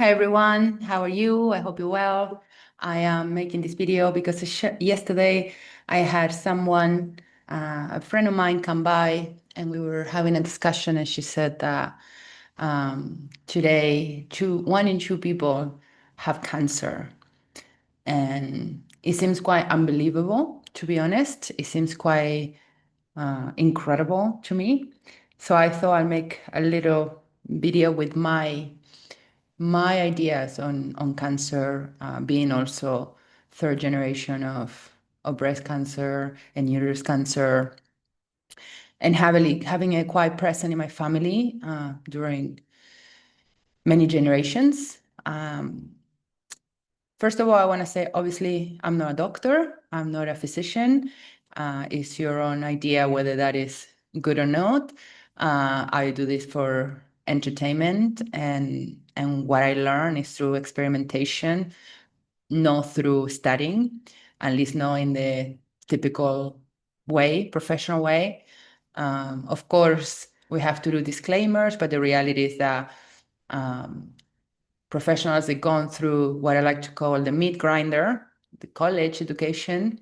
Hi everyone, how are you? I hope you're well. I am making this video because yesterday I had a friend of mine, come by and we were having a discussion, and she said that today, one in two people have cancer. And it seems quite unbelievable, to be honest. It seems quite incredible to me. So I thought I'll make a little video with my ideas on cancer, being also third generation of breast cancer and uterus cancer, and having it quite present in my family during many generations. First of all, I want to say, obviously, I'm not a doctor, I'm not a physician. It's your own idea whether that is good or not. I do this for entertainment, and what I learn is through experimentation, not through studying, at least not in the typical way, professional way. Of course, we have to do disclaimers, but the reality is that um, professionals that gone through what I like to call the meat grinder, the college education,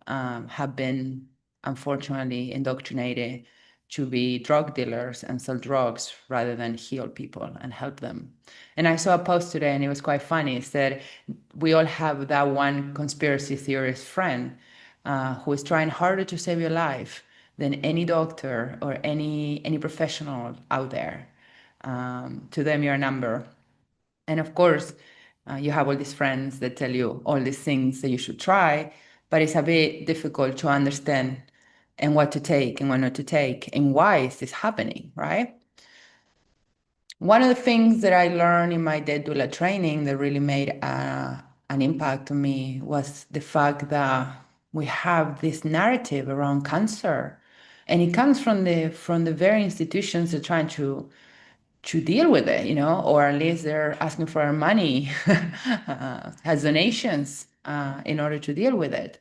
have been unfortunately indoctrinated to be drug dealers and sell drugs rather than heal people and help them. And I saw a post today and it was quite funny. It said, we all have that one conspiracy theorist friend who is trying harder to save your life than any doctor or any professional out there. To them, you're a number. And of course, you have all these friends that tell you all these things that you should try, but it's a bit difficult to understand and what to take and what not to take and why is this happening, right? One of the things that I learned in my dead doula training that really made an impact on me was the fact that we have this narrative around cancer, and it comes from the very institutions that are trying to deal with it, or at least they're asking for our money as donations in order to deal with it.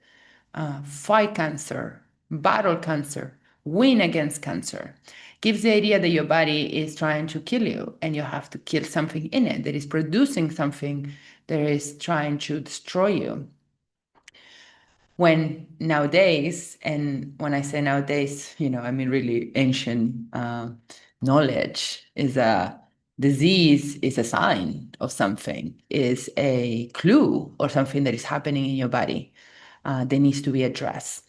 Fight cancer, battle cancer, win against cancer. Gives the idea that your body is trying to kill you and you have to kill something in it that is producing something that is trying to destroy you. When nowadays, and when I say nowadays, I mean really ancient knowledge, is a disease is a sign of something, is a clue or something that is happening in your body that needs to be addressed.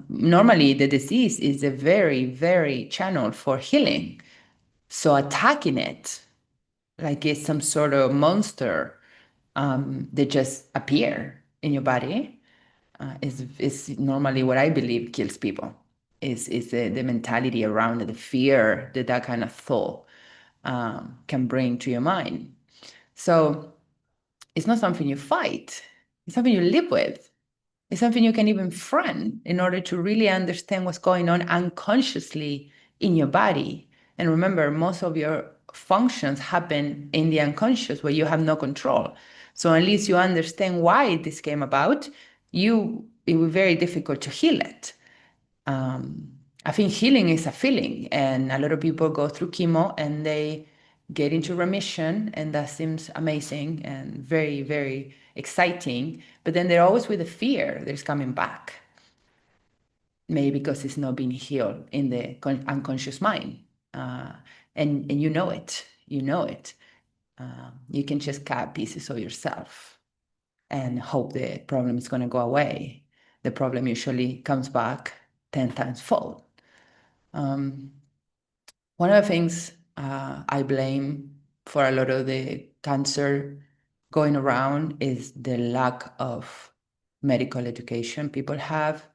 Normally, the disease is a very, very channel for healing. So attacking it like it's some sort of monster that just appear in your body is normally what I believe kills people. Is the mentality around it, the fear that that kind of thought can bring to your mind. So it's not something you fight. It's something you live with. It's something you can even friend in order to really understand what's going on unconsciously in your body. And remember, most of your functions happen in the unconscious where you have no control. So unless you understand why this came about, it will be very difficult to heal it. I think healing is a feeling, and a lot of people go through chemo and they get into remission, and that seems amazing and very, very exciting. But then they're always with the fear that is coming back, maybe because it's not being healed in the unconscious mind. Uh, and you know it. You can just cut pieces of yourself and hope the problem is going to go away. The problem usually comes back 10 times fold. Um, One of the things I blame for a lot of the cancer going around is the lack of medical education people have,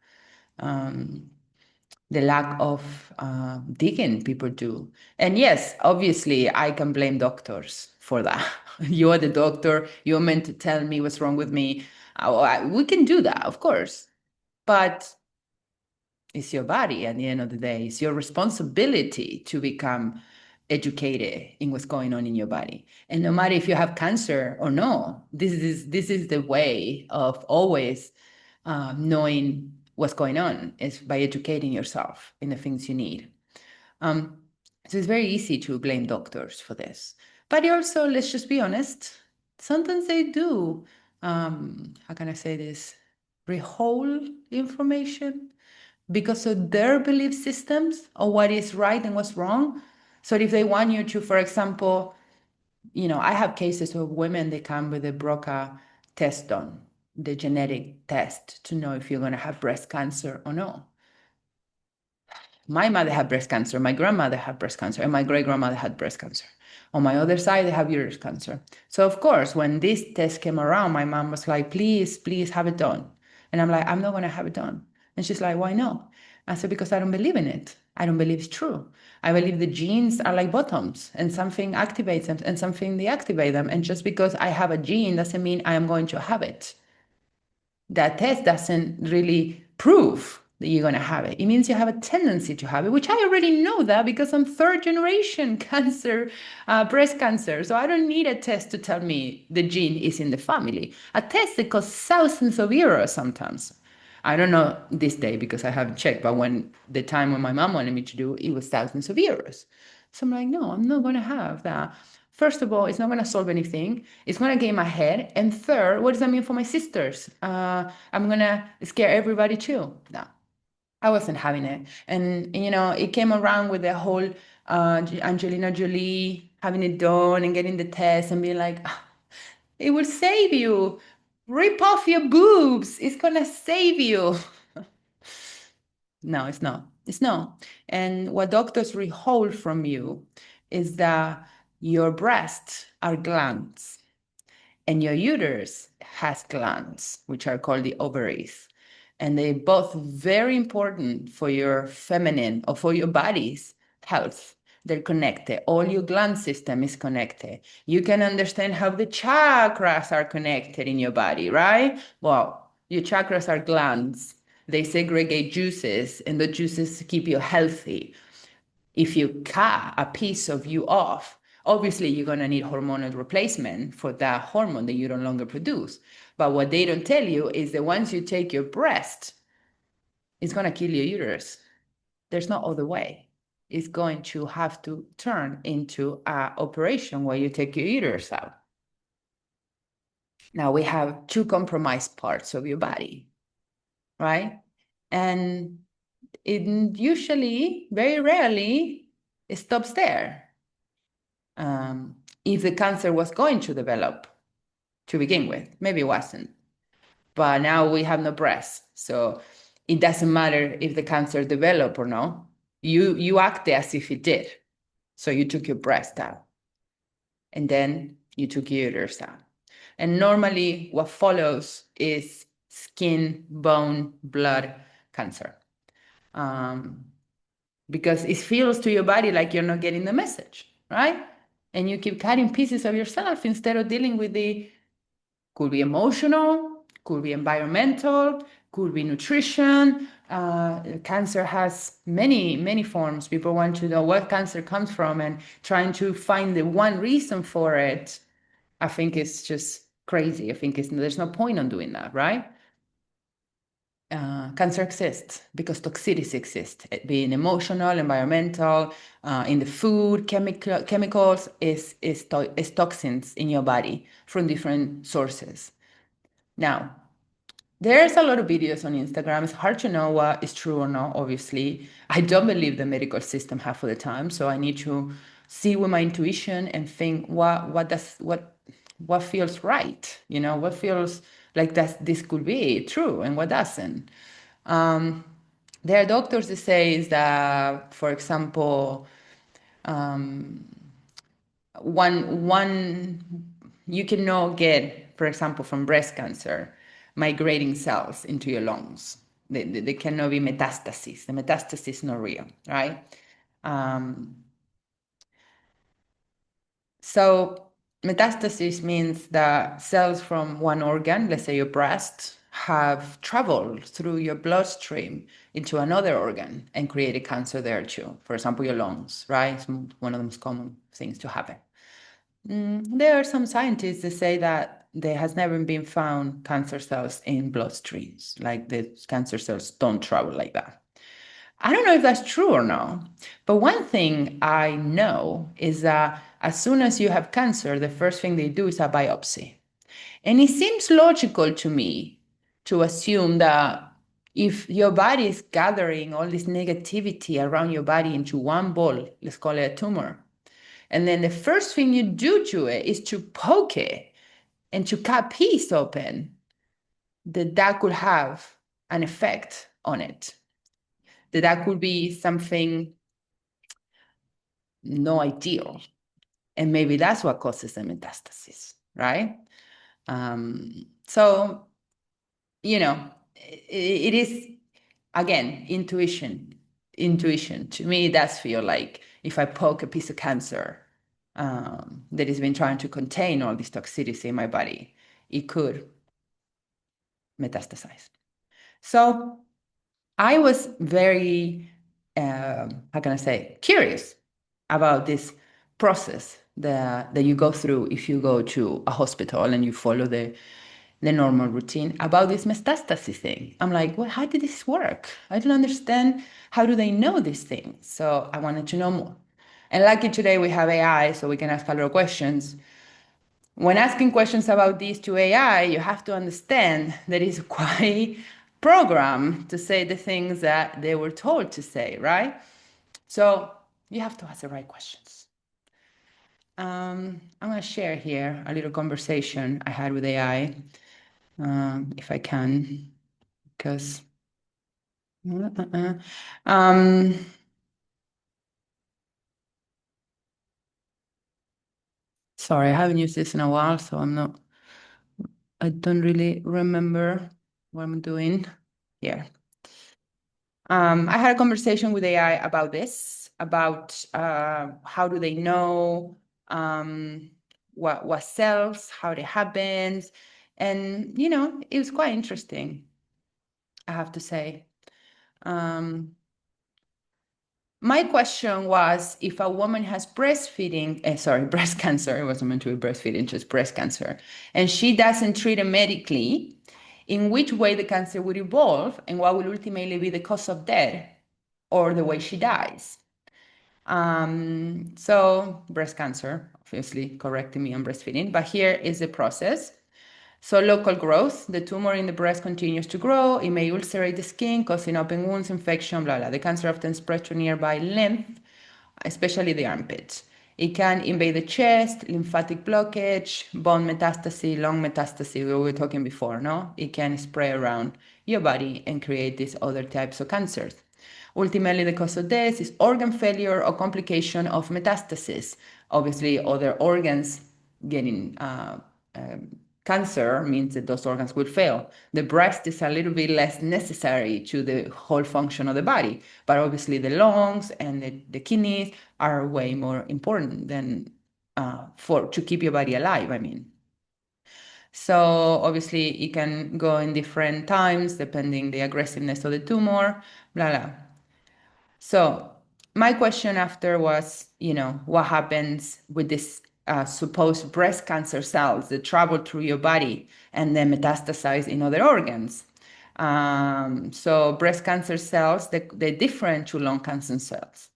um, the lack of digging people do. And yes, obviously, I can blame doctors for that. You're the doctor, you're meant to tell me what's wrong with me. We can do that, of course. But it's your body at the end of the day. It's your responsibility to become educated in what's going on in your body. And no matter if you have cancer or no, this is the way of always knowing what's going on is by educating yourself in the things you need. Um, so it's very easy to blame doctors for this. But also, let's just be honest, sometimes they do, how can I say this, rehold information because of their belief systems or what is right and what's wrong. So if they want you to, for example, I have cases of women, they come with a BRCA test done, the genetic test to know if you're going to have breast cancer or no. My mother had breast cancer, my grandmother had breast cancer, and my great grandmother had breast cancer. On my other side, they have uterus cancer. So, of course, when this test came around, my mom was like, please, please have it done. And I'm like, I'm not going to have it done. And she's like, why not? I said, because I don't believe in it. I don't believe it's true. I believe the genes are like buttons and something activates them and something deactivates them. And just because I have a gene doesn't mean I am going to have it. That test doesn't really prove that you're going to have it. It means you have a tendency to have it, which I already know that because I'm third generation cancer, breast cancer. So I don't need a test to tell me the gene is in the family. A test that costs thousands of euros sometimes. I don't know this day because I haven't checked, but when the time when my mom wanted me to do it was thousands of euros. So I'm like, no, I'm not going to have that. First of all, it's not going to solve anything. It's going to get in my head. And third, what does that mean for my sisters? I'm going to scare everybody too. No, I wasn't having it. And, it came around with the whole Angelina Jolie having it done and getting the test and being like, "Ah, it will save you. Rip off your boobs. It's going to save you." No, it's not. It's not. And what doctors withhold from you is that your breasts are glands and your uterus has glands, which are called the ovaries. And they both very important for your feminine or for your body's health. They're connected. All your gland system is connected. You can understand how the chakras are connected in your body, right? Well, your chakras are glands. They segregate juices, and the juices keep you healthy. If you cut a piece of you off, obviously you're going to need hormonal replacement for that hormone that you no longer produce. But what they don't tell you is that once you take your breast, it's going to kill your uterus. There's no other way. It's going to have to turn into an operation where you take your uterus out. Now we have two compromised parts of your body, right? And it usually, very rarely, it stops there. If the cancer was going to develop to begin with, maybe it wasn't. But now we have no breast. So it doesn't matter if the cancer developed or not. You act as if it did. So you took your breast out and then you took your uterus out. And normally what follows is skin, bone, blood cancer. Because it feels to your body like you're not getting the message, right? And you keep cutting pieces of yourself instead of dealing with could be emotional, could be environmental, could be nutrition. Cancer has many, many forms. People want to know what cancer comes from and trying to find the one reason for it. I think it's just crazy. I think there's no point on doing that, right? Cancer exists because toxicities exist, being emotional, environmental, in the food, chemicals, is toxins in your body from different sources. Now, there's a lot of videos on Instagram. It's hard to know what is true or not, obviously. I don't believe the medical system half of the time, so I need to see with my intuition and think what feels right, what feels like this could be true and what doesn't. There are doctors that say that, for example, one you cannot get, for example, from breast cancer, migrating cells into your lungs. They cannot be metastases. The metastasis is not real, right? So metastasis means that cells from one organ, let's say your breast, have traveled through your bloodstream into another organ and created cancer there too. For example, your lungs, right? It's one of the most common things to happen. There are some scientists that say that there has never been found cancer cells in bloodstreams, like the cancer cells don't travel like that. I don't know if that's true or not, but one thing I know is that as soon as you have cancer, the first thing they do is a biopsy. And it seems logical to me to assume that if your body is gathering all this negativity around your body into one ball, let's call it a tumor, and then the first thing you do to it is to poke it and to cut piece open, that could have an effect on it. That could be something no ideal. And maybe that's what causes the metastasis, right? So, it is, again, intuition. Intuition. To me, that's feel like if I poke a piece of cancer that has been trying to contain all this toxicity in my body, it could metastasize. So I was very, how can I say, curious about this process that you go through if you go to a hospital and you follow the normal routine about this metastasis thing. I'm like, well, how did this work? I don't understand. How do they know these things? So I wanted to know more. And lucky today we have AI, so we can ask a lot of questions. When asking questions about these to AI, you have to understand that it's quite programmed to say the things that they were told to say, right? So you have to ask the right questions. I'm going to share here a little conversation I had with AI, if I can, because. Um, Sorry, I haven't used this in a while, so I don't really remember what I'm doing here. I had a conversation with AI about this, about how do they know what sells, how it happens, and it was quite interesting, I have to say. My question was if a woman has breast cancer, it wasn't meant to be breastfeeding, just breast cancer, and she doesn't treat it medically, in which way the cancer would evolve and what will ultimately be the cause of death or the way she dies. So breast cancer, obviously correcting me on breastfeeding, but here is the process. So local growth, the tumor in the breast continues to grow. It may ulcerate the skin, causing open wounds, infection, blah, blah. The cancer often spreads to nearby lymph, especially the armpits. It can invade the chest, lymphatic blockage, bone metastasis, lung metastasis, we were talking before, no? It can spread around your body and create these other types of cancers. Ultimately, the cause of death is organ failure or complication of metastasis. Obviously, other organs getting cancer means that those organs will fail. The breast is a little bit less necessary to the whole function of the body, but obviously the lungs and the kidneys are way more important than to keep your body alive, I mean. So obviously it can go in different times depending the aggressiveness of the tumor, blah, blah. So my question after was, what happens with this supposed breast cancer cells that travel through your body and then metastasize in other organs? So breast cancer cells, they're different to lung cancer cells.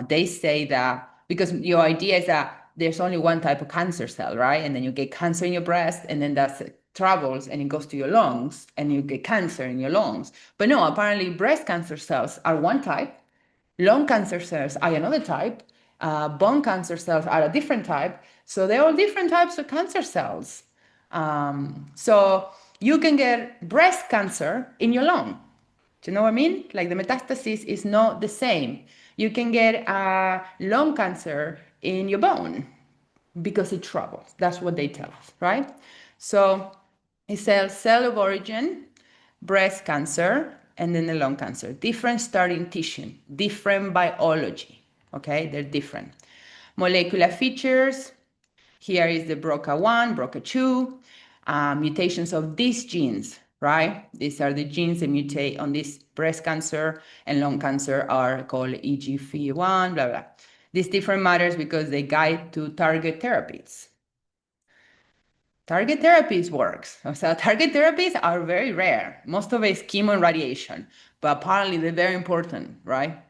They say that because your idea is that there's only one type of cancer cell, right? And then you get cancer in your breast, and then that travels and it goes to your lungs, and you get cancer in your lungs. But no, apparently breast cancer cells are one type, lung cancer cells are another type, bone cancer cells are a different type. So they're all different types of cancer cells. So you can get breast cancer in your lung. Do you know what I mean? Like the metastasis is not the same. You can get lung cancer in your bone because it travels. That's what they tell us, right? So it's a cell of origin, breast cancer, and then the lung cancer. Different starting tissue, different biology. Okay, they're different. Molecular features. Here is the BRCA1, BRCA2, mutations of these genes, right? These are the genes that mutate on this breast cancer and lung cancer are called EGFR1, blah, blah. These different matters because they guide to target therapies. Target therapies works. So target therapies are very rare. Most of it is chemo and radiation, but apparently they're very important, right?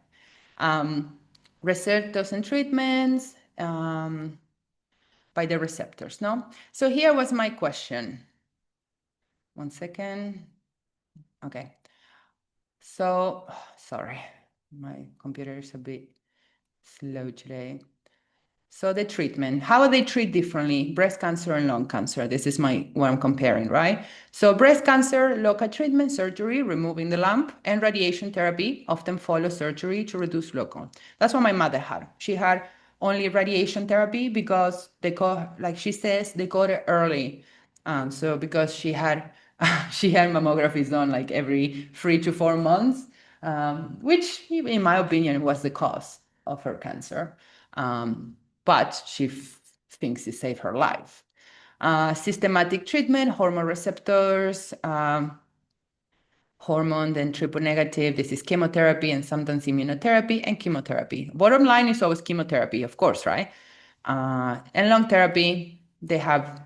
Um, Receptors and treatments by the receptors, no? So here was my question. One second. Okay. So, sorry, my computer is a bit slow today. So the treatment, how they treat differently, breast cancer and lung cancer. This is what I'm comparing, right? So breast cancer, local treatment, surgery, removing the lump, and radiation therapy often follow surgery to reduce local. That's what my mother had. She had only radiation therapy because they caught, like she says, they caught it early. So because she had she had mammographies done like every 3 to 4 months, which in my opinion was the cause of her cancer. Um, but she thinks it saved her life. Systematic treatment, hormone receptors, hormone, then triple negative. This is chemotherapy and sometimes immunotherapy and chemotherapy. Bottom line is always chemotherapy, of course, right? And lung therapy, they have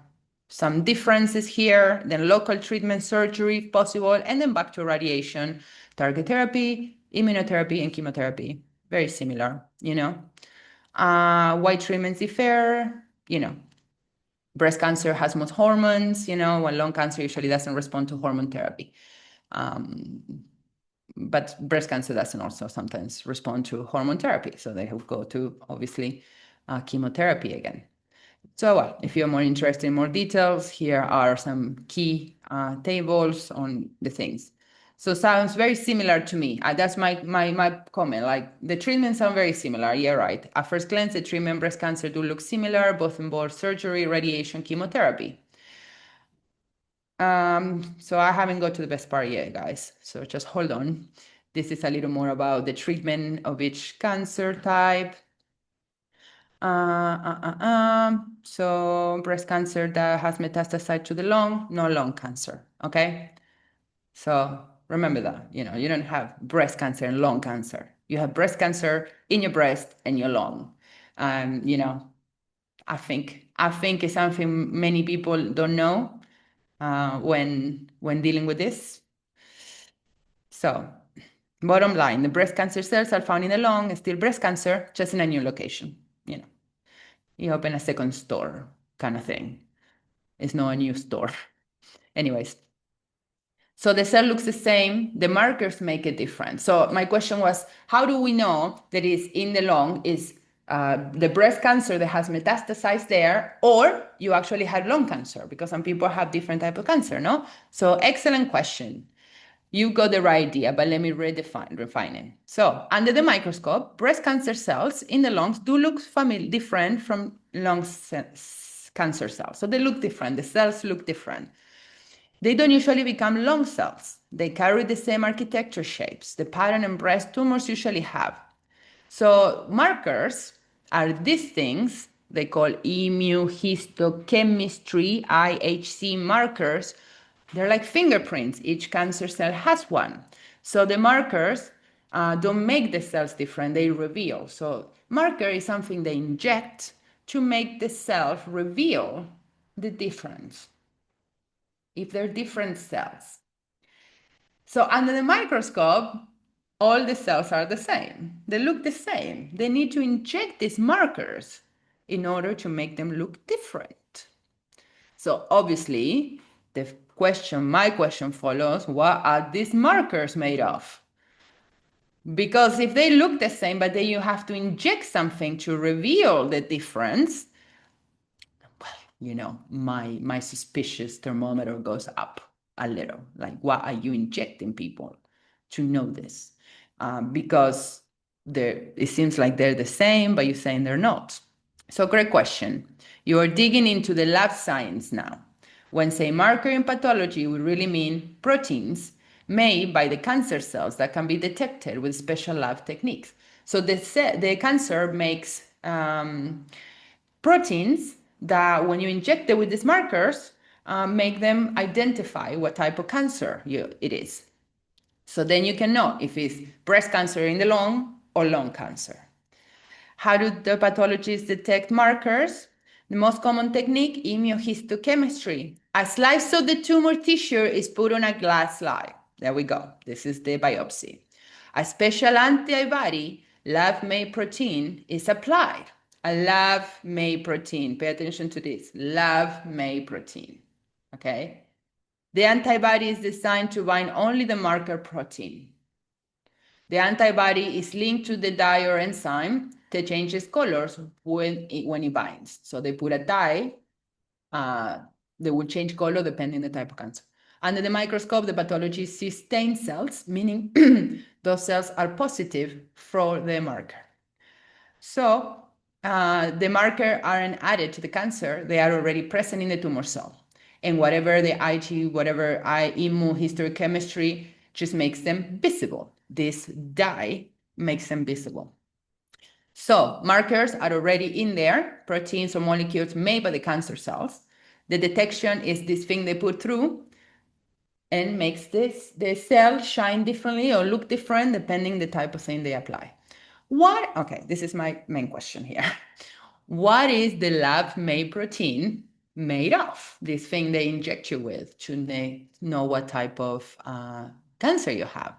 some differences here, then local treatment, surgery if possible, and then back to radiation, target therapy, immunotherapy, and chemotherapy. Very similar, you know. Why treatments differ, you know. Breast cancer has most hormones, you know, while lung cancer usually doesn't respond to hormone therapy. Um, but breast cancer doesn't also sometimes respond to hormone therapy. So they will go to, obviously, chemotherapy again. So if you're more interested in more details, here are some key tables on the things. So sounds very similar to me. That's my comment. Like the treatments sound very similar. Yeah, right. At first glance, the treatment breast cancer do look similar. Both involve surgery, radiation, chemotherapy. So I haven't got to the best part yet, guys. So just hold on. This is a little more about the treatment of each cancer type. So breast cancer that has metastasized to the lung, no lung cancer. Okay. So remember that, you know, you don't have breast cancer and lung cancer. You have breast cancer in your breast and your lung. You know, I think it's something many people don't know when dealing with this. So bottom line, the breast cancer cells are found in the lung, still breast cancer, just in a new location. You know, you open a second store kind of thing. It's not a new store. Anyways, so the cell looks the same, the markers make it different. So my question was, how do we know that it's in the lung is the breast cancer that has metastasized there, or you actually had lung cancer? Because some people have different type of cancer, no? So excellent question. You got the right idea, but let me refine it. So under the microscope, breast cancer cells in the lungs do look different from cancer cells. So they look different, the cells look different. They don't usually become lung cells. They carry the same architecture shapes, the pattern and breast tumors usually have. So markers are these things they call immunohistochemistry, IHC markers. They're like fingerprints. Each cancer cell has one. So the markers don't make the cells different, they reveal. So marker is something they inject to make the cell reveal the difference if they're different cells. So under the microscope, all the cells are the same. They look the same. They need to inject these markers in order to make them look different. So obviously, my question follows, what are these markers made of? Because if they look the same, but then you have to inject something to reveal the difference, you know, my suspicious thermometer goes up a little. Like, why are you injecting people to know this? Because it seems like they're the same, but you're saying they're not. So great question. You are digging into the lab science now. When say marker in pathology, we really mean proteins made by the cancer cells that can be detected with special lab techniques. So the cancer makes proteins that when you inject them with these markers, make them identify what type of cancer it is. So then you can know if it's breast cancer in the lung or lung cancer. How do the pathologists detect markers? The most common technique, immunohistochemistry. A slice of the tumor tissue is put on a glass slide. There we go. This is the biopsy. A special antibody, lab-made protein, is applied. A lab-made protein. Pay attention to this. Lab-made protein. Okay? The antibody is designed to bind only the marker protein. The antibody is linked to the dye or enzyme that changes colors when it binds. So they put a dye, they will change color depending the type of cancer. Under the microscope, the pathologist sees stain cells, meaning those cells are positive for the marker. So the marker aren't added to the cancer, they are already present in the tumor cell. And whatever the immunohistochemistry just makes them visible. This dye makes them visible. So markers are already in there, proteins or molecules made by the cancer cells. The detection is this thing they put through and makes the cell shine differently or look different depending the type of thing they apply. Okay, this is my main question here. What is the lab-made protein made of? This thing they inject you with to know what type of cancer you have.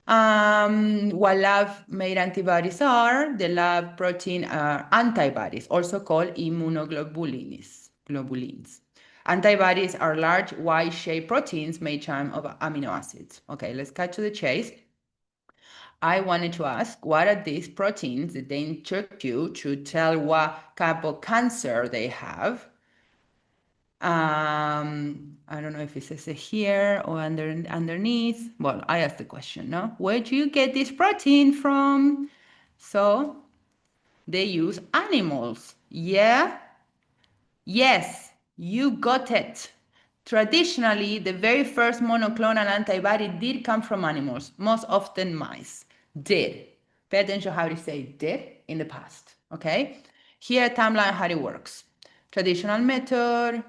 What lab-made antibodies are, the lab protein are antibodies, also called immunoglobulins. Antibodies are large Y-shaped proteins made of amino acids. Okay, let's cut to the chase. I wanted to ask, what are these proteins that they inject you to tell what type of cancer they have? I don't know if it says it here or underneath. Well, I asked the question, no? Where do you get this protein from? So they use animals. Yeah? Yes, you got it. Traditionally, the very first monoclonal antibody did come from animals, most often mice. Did. Pay attention how to say did in the past, okay? Here, a timeline how it works. Traditional method,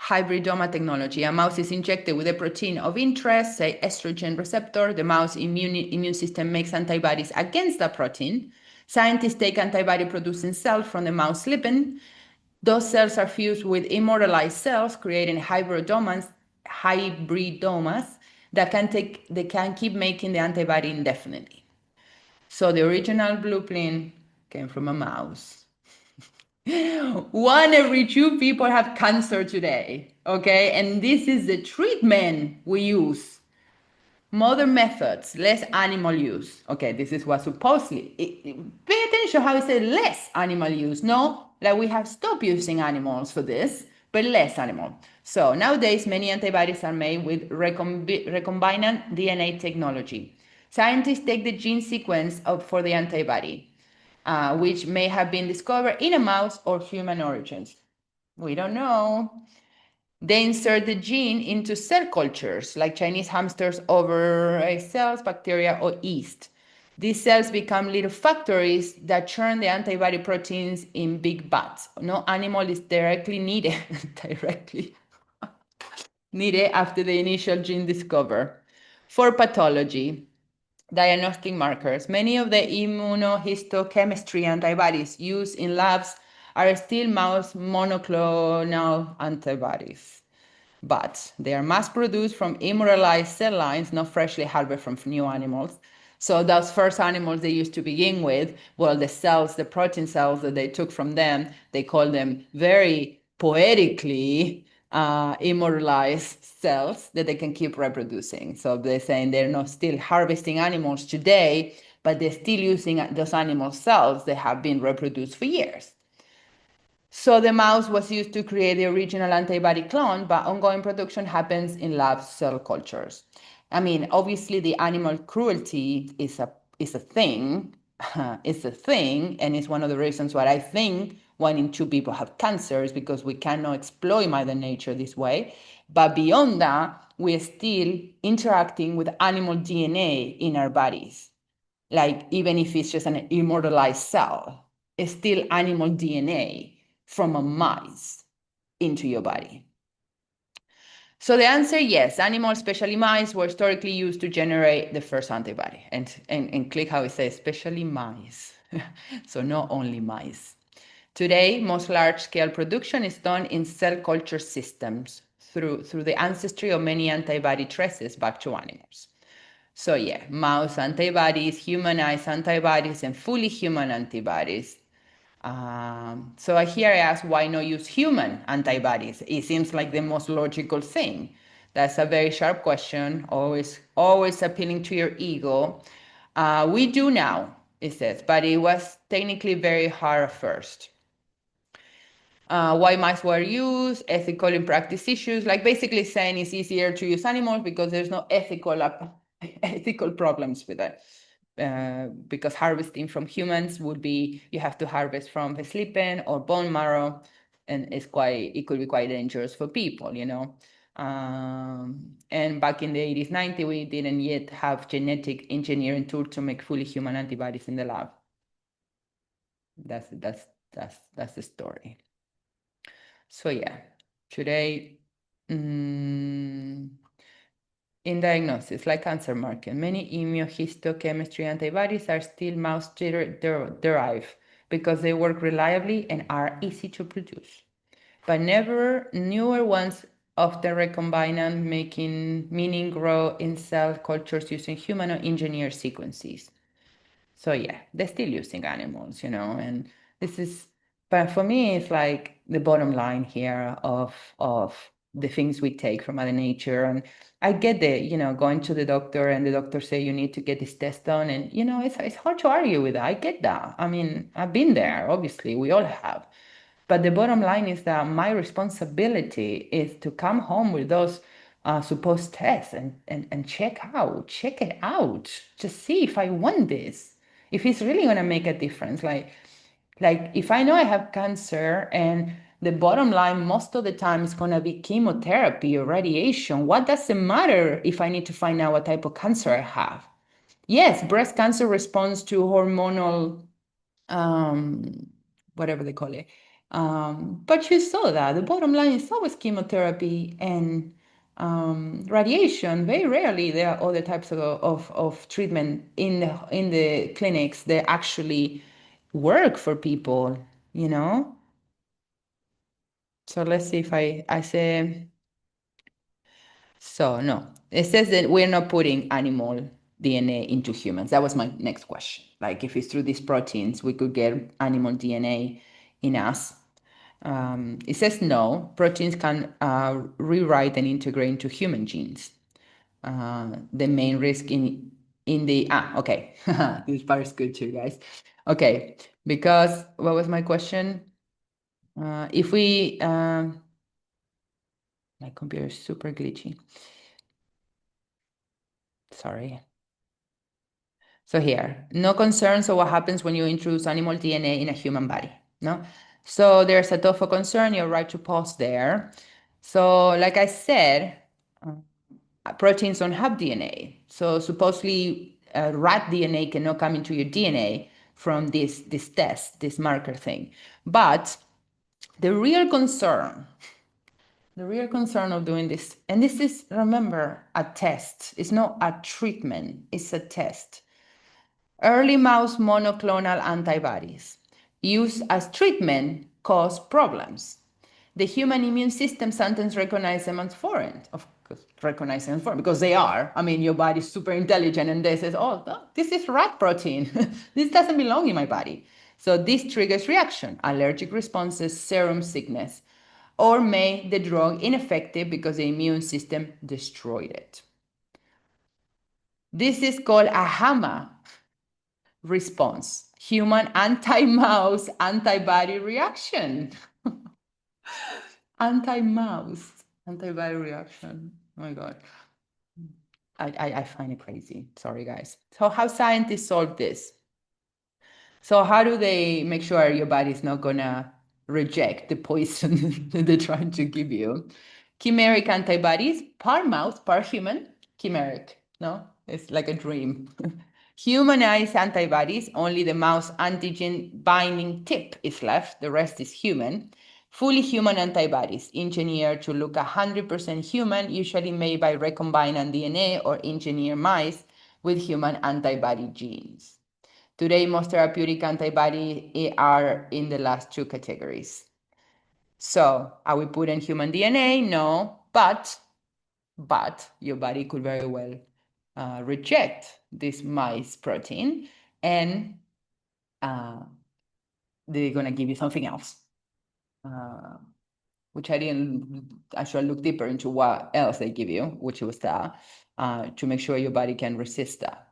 hybridoma technology. A mouse is injected with a protein of interest, say estrogen receptor. The mouse immune system makes antibodies against that protein. Scientists take antibody-producing cells from the mouse slipping. Those cells are fused with immortalized cells, creating hybridomas that can keep making the antibody indefinitely. So the original blueprint came from a mouse. 1 every 2 people have cancer today, okay? And this is the treatment we use. Modern methods, less animal use. Okay, this is what supposedly, pay attention how I say less animal use. No, like we have stopped using animals for this, but less animal. So nowadays, many antibodies are made with recombinant DNA technology. Scientists take the gene sequence for the antibody, which may have been discovered in a mouse or human origins. We don't know. They insert the gene into cell cultures, like Chinese hamsters over cells, bacteria, or yeast. These cells become little factories that churn the antibody proteins in big vats. No animal is directly needed, after the initial gene discovery. For pathology, diagnostic markers, many of the immunohistochemistry antibodies used in labs are still mouse monoclonal antibodies, but they are mass-produced from immortalized cell lines, not freshly harvested from new animals. So those first animals they used to begin with, well, the cells, the protein cells that they took from them, they call them very poetically immortalized cells that they can keep reproducing. So they're saying they're not still harvesting animals today, but they're still using those animal cells that have been reproduced for years. So the mouse was used to create the original antibody clone, but ongoing production happens in lab cell cultures. I mean, obviously the animal cruelty is a thing. It's a thing, and it's one of the reasons why I think 1 in 2 people have cancer is because we cannot exploit Mother Nature this way. But beyond that, we're still interacting with animal DNA in our bodies. Like, even if it's just an immortalized cell, it's still animal DNA from a mouse into your body. So the answer, yes, animals, especially mice, were historically used to generate the first antibody. And click how it says, especially mice. So not only mice. Today, most large-scale production is done in cell culture systems through the ancestry of many antibody traces back to animals. So yeah, mouse antibodies, humanized antibodies, and fully human antibodies. So here I ask, why not use human antibodies? It seems like the most logical thing. That's a very sharp question, always appealing to your ego. We do now, it says, but it was technically very hard at first. Why mice were used, ethical and practice issues, like basically saying it's easier to use animals because there's no ethical problems with it. Because harvesting from humans would be, you have to harvest from the sleeping or bone marrow, and it could be quite dangerous for people, you know. And back in the 80s, 90s, we didn't yet have genetic engineering tools to make fully human antibodies in the lab. That's the story. So yeah, today, in diagnosis, like cancer marker, many immunohistochemistry antibodies are still mouse derived because they work reliably and are easy to produce. But newer ones often recombinant, meaning grow in cell cultures using human or engineered sequences. So yeah, they're still using animals, you know, and this is, but for me, it's like the bottom line here of the things we take from Mother Nature. And I get the, you know, going to the doctor and the doctor say you need to get this test done, and you know, it's hard to argue with that. I get that. I mean, I've been there. Obviously, we all have. But the bottom line is that my responsibility is to come home with those supposed tests and check it out, just see if I want this, if it's really going to make a difference. Like if I know I have cancer and the bottom line most of the time is going to be chemotherapy or radiation, what does it matter if I need to find out what type of cancer I have? Yes, breast cancer responds to hormonal um, whatever they call it. But you saw that the bottom line is always chemotherapy and radiation. Very rarely there are other types of treatment in the clinics that actually work for people, you know? So let's see if I say, so no, it says that we're not putting animal DNA into humans. That was my next question. Like if it's through these proteins, we could get animal DNA in us. It says no, proteins can rewrite and integrate into human genes. The main risk in the, okay, this part is good too, guys. Okay, because what was my question? If we, my computer is super glitchy. Sorry. So here, no concerns of what happens when you introduce animal DNA in a human body, no? So there's a tofu concern, you're right to pause there. So like I said, proteins don't have DNA. So supposedly rat DNA cannot come into your DNA from this test, this marker thing. But the real concern of doing this, and this is, remember, a test. It's not a treatment, it's a test. Early mouse monoclonal antibodies used as treatment cause problems. The human immune system sometimes recognizes them as foreign. Of course, recognize them as foreign because they are. I mean, your body's super intelligent and they says, oh, this is rat protein. This doesn't belong in my body. So this triggers reaction, allergic responses, serum sickness, or make the drug ineffective because the immune system destroyed it. This is called a HAMA response, human anti-mouse antibody reaction. Anti-mouse antibody reaction. Oh my God. I find it crazy. Sorry, guys. So how scientists solve this? So how do they make sure your body's not gonna reject the poison that they're trying to give you? Chimeric antibodies, part mouse, part human. Chimeric, no? It's like a dream. Humanized antibodies, only the mouse antigen binding tip is left, the rest is human. Fully human antibodies, engineered to look 100% human, usually made by recombinant DNA or engineered mice with human antibody genes. Today, most therapeutic antibodies are in the last two categories. So, are we putting human DNA? No, but your body could very well reject this mice protein, and they're gonna give you something else, which I should look deeper into what else they give you, which was that, to make sure your body can resist that.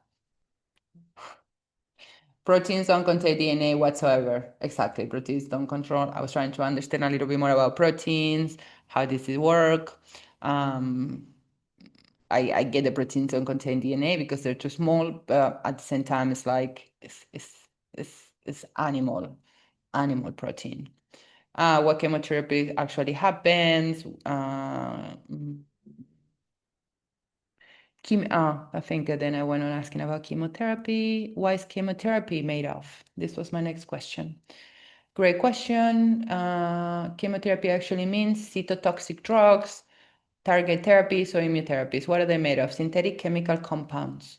Proteins don't contain DNA whatsoever. Exactly, proteins don't control. I was trying to understand a little bit more about proteins, how does it work. I get the proteins don't contain DNA because they're too small, but at the same time, it's like it's animal protein. What chemotherapy actually happens? I think then I went on asking about chemotherapy. What is chemotherapy made of? This was my next question. Great question. Chemotherapy actually means cytotoxic drugs, target therapies, or immunotherapies. What are they made of? Synthetic chemical compounds,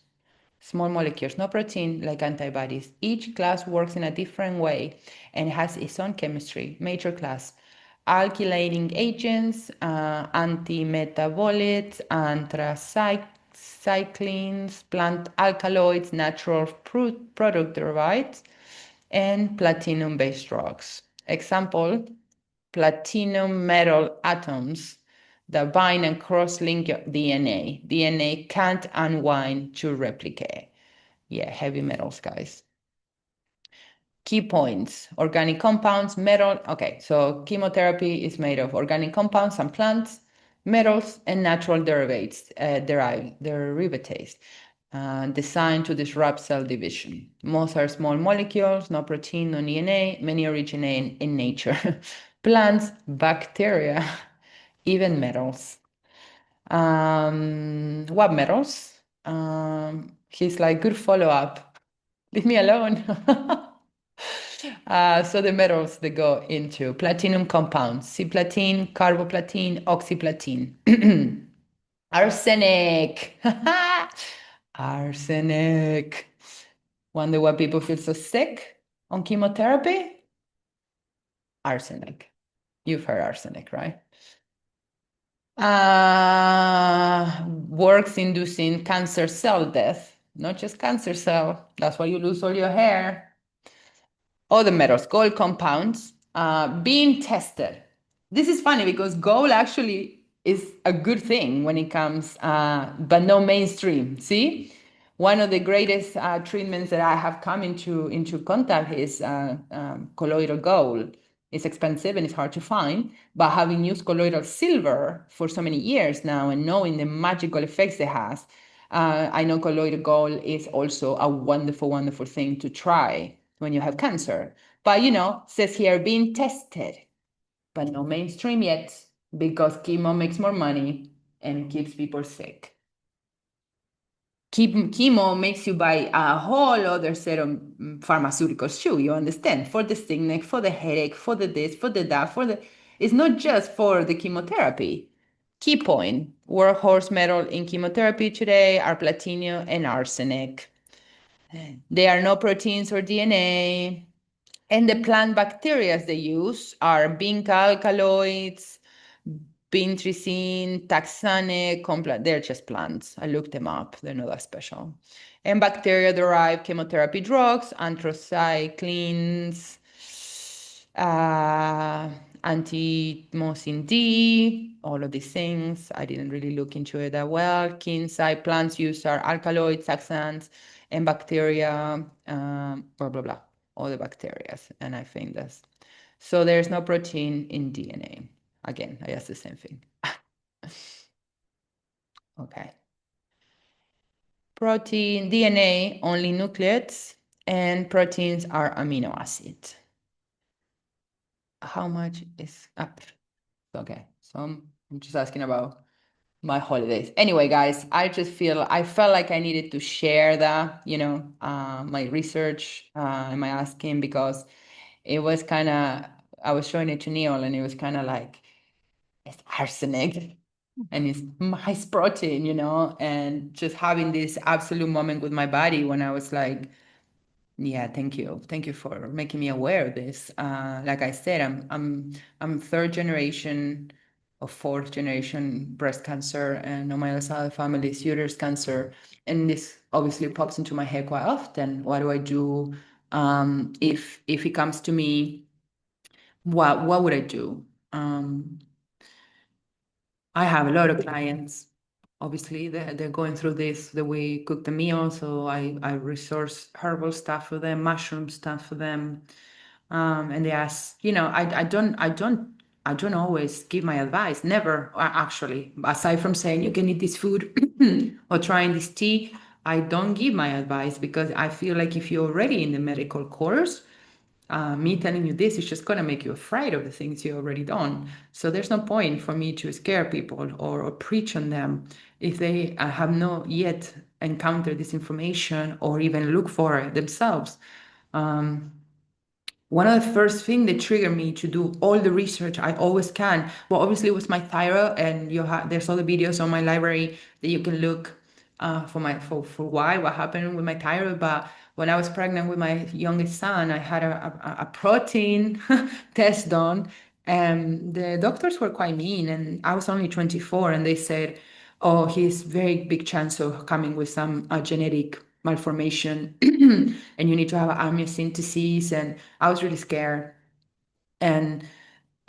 small molecules, no protein like antibodies. Each class works in a different way and has its own chemistry. Major class: alkylating agents, antimetabolites, anthracyclines, plant alkaloids, natural product derived, and platinum-based drugs. Example: platinum metal atoms that bind and cross-link DNA. DNA can't unwind to replicate. Yeah, heavy metals, guys. Key points: organic compounds, metal. Okay, so chemotherapy is made of organic compounds and plants, metals, and natural derivatives designed to disrupt cell division. Most are small molecules, no protein, no DNA. Many originate in nature. Plants, bacteria, even metals. What metals? He's like, good follow-up. Leave me alone. So the metals that go into platinum compounds: cisplatin, carboplatin, oxyplatin. Arsenic. Arsenic. Wonder why people feel so sick on chemotherapy? Arsenic. You've heard arsenic, right? Works inducing cancer cell death, not just cancer cell. That's why you lose all your hair. Other metals, gold compounds, being tested. This is funny because gold actually is a good thing when it comes, but no mainstream. See, one of the greatest treatments that I have come into contact is colloidal gold. It's expensive and it's hard to find, but having used colloidal silver for so many years now and knowing the magical effects it has, I know colloidal gold is also a wonderful, wonderful thing to try when you have cancer. But says here being tested, but no mainstream yet because chemo makes more money and keeps people sick. Chemo makes you buy a whole other set of pharmaceuticals too, you understand? For the sickness, for the headache, for the this, for the that, it's not just for the chemotherapy. Key point: workhorse metal in chemotherapy today are platinum and arsenic. There are no proteins or DNA. And the plant bacteria they use are vinca alkaloids, bintricin, taxane, they're just plants. I looked them up. They're not that special. And bacteria-derived chemotherapy drugs, anthracyclines, antimosin D, all of these things. I didn't really look into it that well. Kinside plants used are alkaloids, taxanes, and bacteria, blah, blah, blah, all the bacteria. And I think that's, so there's no protein in DNA. Again, I asked the same thing. Okay. Protein, DNA, only nucleates, and proteins are amino acids. How much is up? Okay, so I'm just asking about my holidays. Anyway, guys, I felt like I needed to share that, my research and my asking because it was kind of I was showing it to Neil, and it was kind of like, it's arsenic and it's high protein, and just having this absolute moment with my body when I was like, yeah, thank you. Thank you for making me aware of this. Like I said, I'm third generation or fourth generation breast cancer, and on my other side of the family is uterus cancer. And this obviously pops into my head quite often. What do I do if it comes to me? What would I do? Um, I have a lot of clients. Obviously, they're going through this. That we cook the meal, so I resource herbal stuff for them, mushroom stuff for them, and they ask. I don't always give my advice. Never, actually. Aside from saying you can eat this food or trying this tea, I don't give my advice because I feel like if you're already in the medical course, me telling you this is just going to make you afraid of the things you already done. So there's no point for me to scare people or preach on them if they have not yet encountered this information or even look for it themselves. Um, One of the first things that triggered me to do all the research I always can, well, obviously it was my thyroid, and there's all the videos on my library that you can look for why what happened with my thyroid. But when I was pregnant with my youngest son, I had a protein test done, and the doctors were quite mean, and I was only 24, and they said, oh, he's very big chance of coming with some genetic malformation and you need to have amniocentesis. And I was really scared. And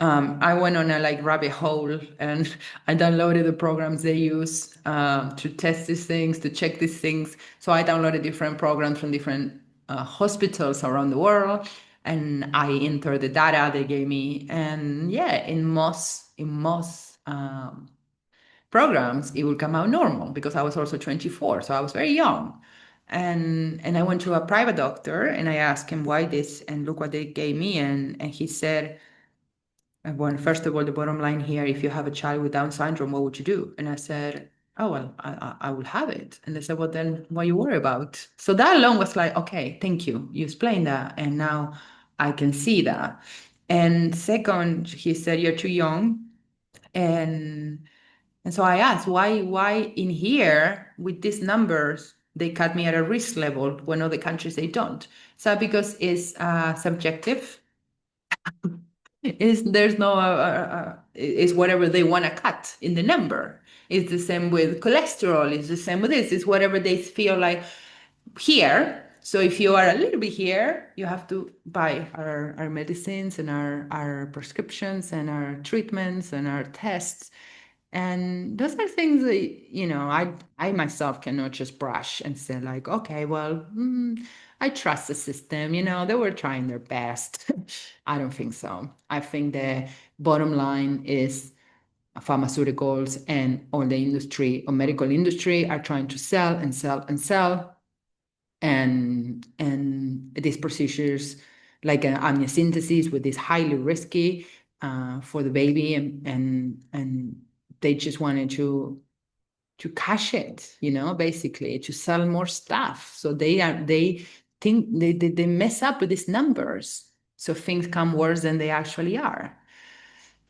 I went on a like rabbit hole, and I downloaded the programs they use to test these things, to check these things. So I downloaded different programs from different hospitals around the world, and I entered the data they gave me. And yeah, in most programs, it will come out normal because I was also 24, so I was very young. And I went to a private doctor and I asked him why this, and look what they gave me. And he said, well, first of all, the bottom line here, if you have a child with Down syndrome, what would you do? And I said, oh, well, I will have it. And they said, well, then what you worry about? So that alone was like, okay, thank you. You explained that. And now I can see that. And second, he said, you're too young. And so I asked, why in here with these numbers they cut me at a risk level when other countries they don't? So because it's subjective, is there's no is whatever they want to cut in the number. It's the same with cholesterol. It's the same with this. It's whatever they feel like here. So if you are a little bit here, you have to buy our medicines and our prescriptions and our treatments and our tests. And those are things that, I myself cannot just brush and say like, okay, well, I trust the system, they were trying their best. I don't think so. I think the bottom line is pharmaceuticals and all the industry or medical industry are trying to sell and sell and sell. And these procedures like an amniocentesis with this highly risky for the baby, and they just wanted to cash it, basically to sell more stuff. So they think they mess up with these numbers, so things come worse than they actually are.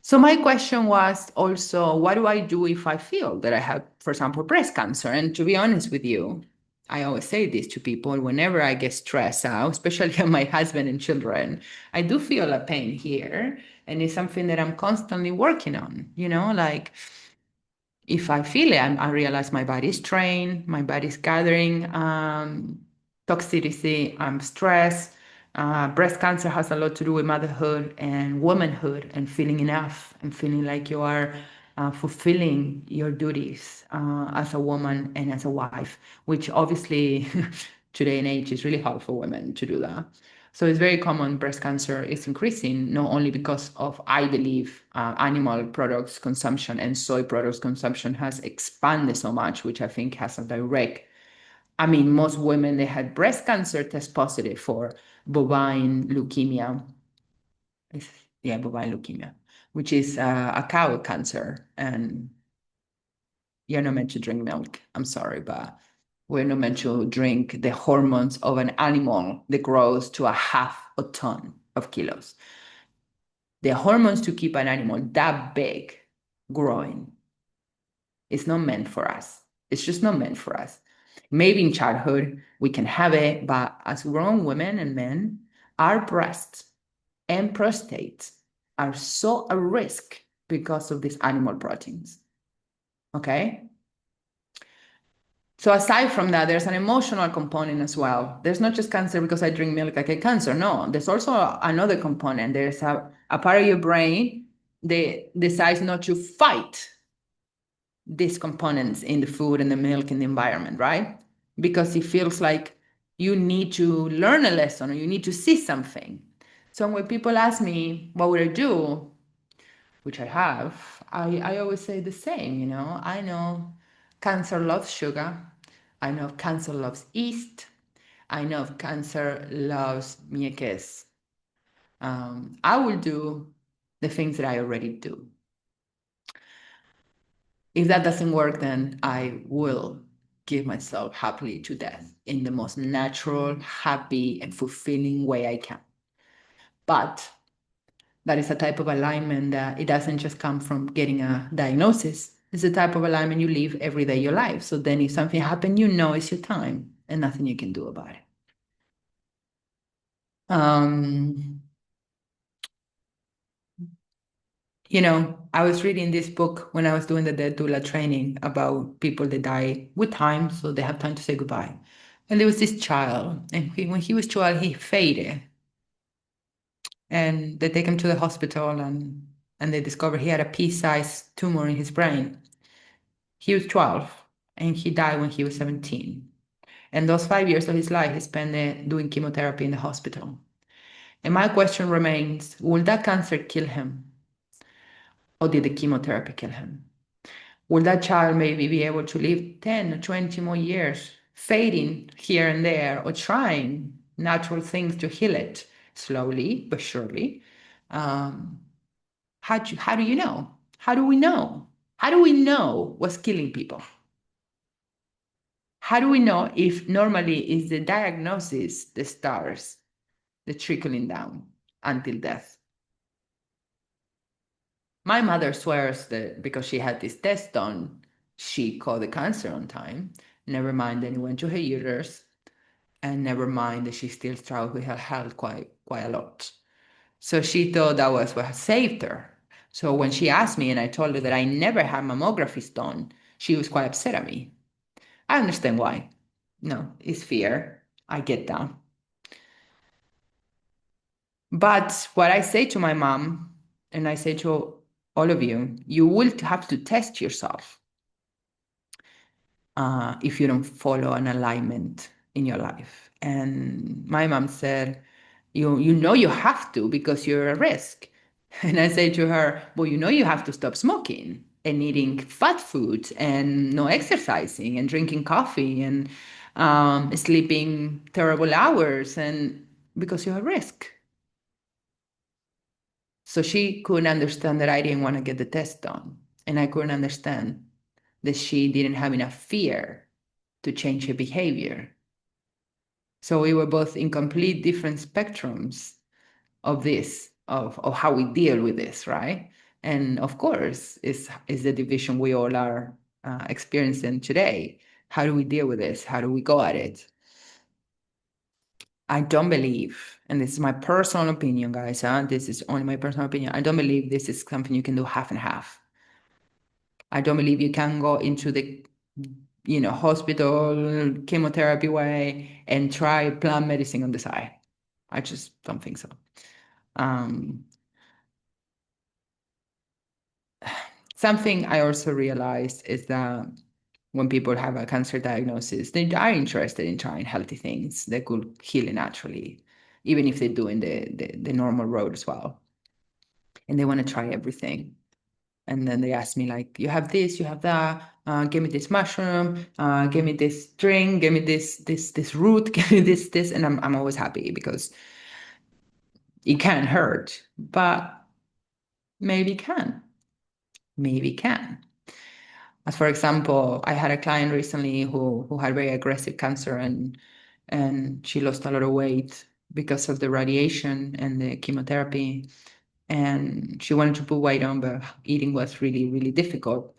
So my question was also, what do I do if I feel that I have, for example, breast cancer? And to be honest with you, I always say this to people whenever I get stressed out, especially on my husband and children. I do feel a pain here, and it's something that I'm constantly working on, like if I feel it, I realize my body's trained, my body's gathering toxicity, I'm stressed. Breast cancer has a lot to do with motherhood and womanhood and feeling enough and feeling like you are fulfilling your duties as a woman and as a wife, which obviously today and age is really hard for women to do that. So it's very common breast cancer is increasing, not only because of, I believe, animal products consumption and soy products consumption has expanded so much, which I think has a direct, I mean, most women that had breast cancer test positive for bovine leukemia. Yeah, bovine leukemia, which is a cow cancer. And you're not meant to drink milk. I'm sorry, but we're not meant to drink the hormones of an animal that grows to a half a ton of kilos. The hormones to keep an animal that big growing is not meant for us. It's just not meant for us. Maybe in childhood we can have it, but as grown women and men, our breasts and prostates are so at risk because of these animal proteins. Okay? So aside from that, there's an emotional component as well. There's not just cancer because I drink milk, I get cancer. No, there's also another component. There's a part of your brain that decides not to fight these components in the food and the milk and the environment, right? Because it feels like you need to learn a lesson or you need to see something. So when people ask me, what would I do? Which I have, I always say the same, I know cancer loves sugar. I know cancer loves yeast. I know cancer loves mucus. I will do the things that I already do. If that doesn't work, then I will give myself happily to death in the most natural, happy, and fulfilling way I can. But that is a type of alignment that it doesn't just come from getting a diagnosis. It's a type of alignment you live every day of your life. So then if something happens, you know it's your time and nothing you can do about it. Um, I was reading this book when I was doing the death doula training about people that die with time, so they have time to say goodbye. And there was this child, and when he was 12, he faded. And they take him to the hospital, and they discover he had a pea-sized tumor in his brain. He was 12, and he died when he was 17. And those 5 years of his life, he spent doing chemotherapy in the hospital. And my question remains, will that cancer kill him? Or did the chemotherapy kill him? Will that child maybe be able to live 10 or 20 more years, fading here and there, or trying natural things to heal it slowly but surely? Um, how do you know? How do we know? How do we know what's killing people? How do we know if normally is the diagnosis the stars, the trickling down until death? My mother swears that because she had this test done, she caught the cancer on time. Never mind that it went to her uterus, and never mind that she still struggled with her health quite a lot. So she thought that was what saved her. So when she asked me and I told her that I never had mammography done, she was quite upset at me. I understand why. No, it's fear. I get that. But what I say to my mom, and I say to all of you, you will have to test yourself if you don't follow an alignment in your life. And my mom said, you know you have to because you're a risk. And I say to her, well, you know you have to stop smoking and eating fat food and no exercising and drinking coffee and sleeping terrible hours and because you're a risk. So she couldn't understand that I didn't want to get the test done. And I couldn't understand that she didn't have enough fear to change her behavior. So we were both in complete different spectrums of this, of how we deal with this, right? And of course, is the division we all are experiencing today. How do we deal with this? How do we go at it? I don't believe, and this is my personal opinion, guys, this is only my personal opinion. I don't believe this is something you can do half and half. I don't believe you can go into the hospital chemotherapy way and try plant medicine on the side. I just don't think so. Um, Something I also realized is that when people have a cancer diagnosis, they are interested in trying healthy things that could heal it naturally, even if they're doing the normal road as well. And they want to try everything. And then they ask me, like, you have this, you have that, give me this mushroom, give me this drink, give me this root, give me this. And I'm always happy because it can't hurt, but maybe it can. Maybe it can. As for example, I had a client recently who had very aggressive cancer and she lost a lot of weight because of the radiation and the chemotherapy. and she wanted to put weight on, but eating was really, really difficult.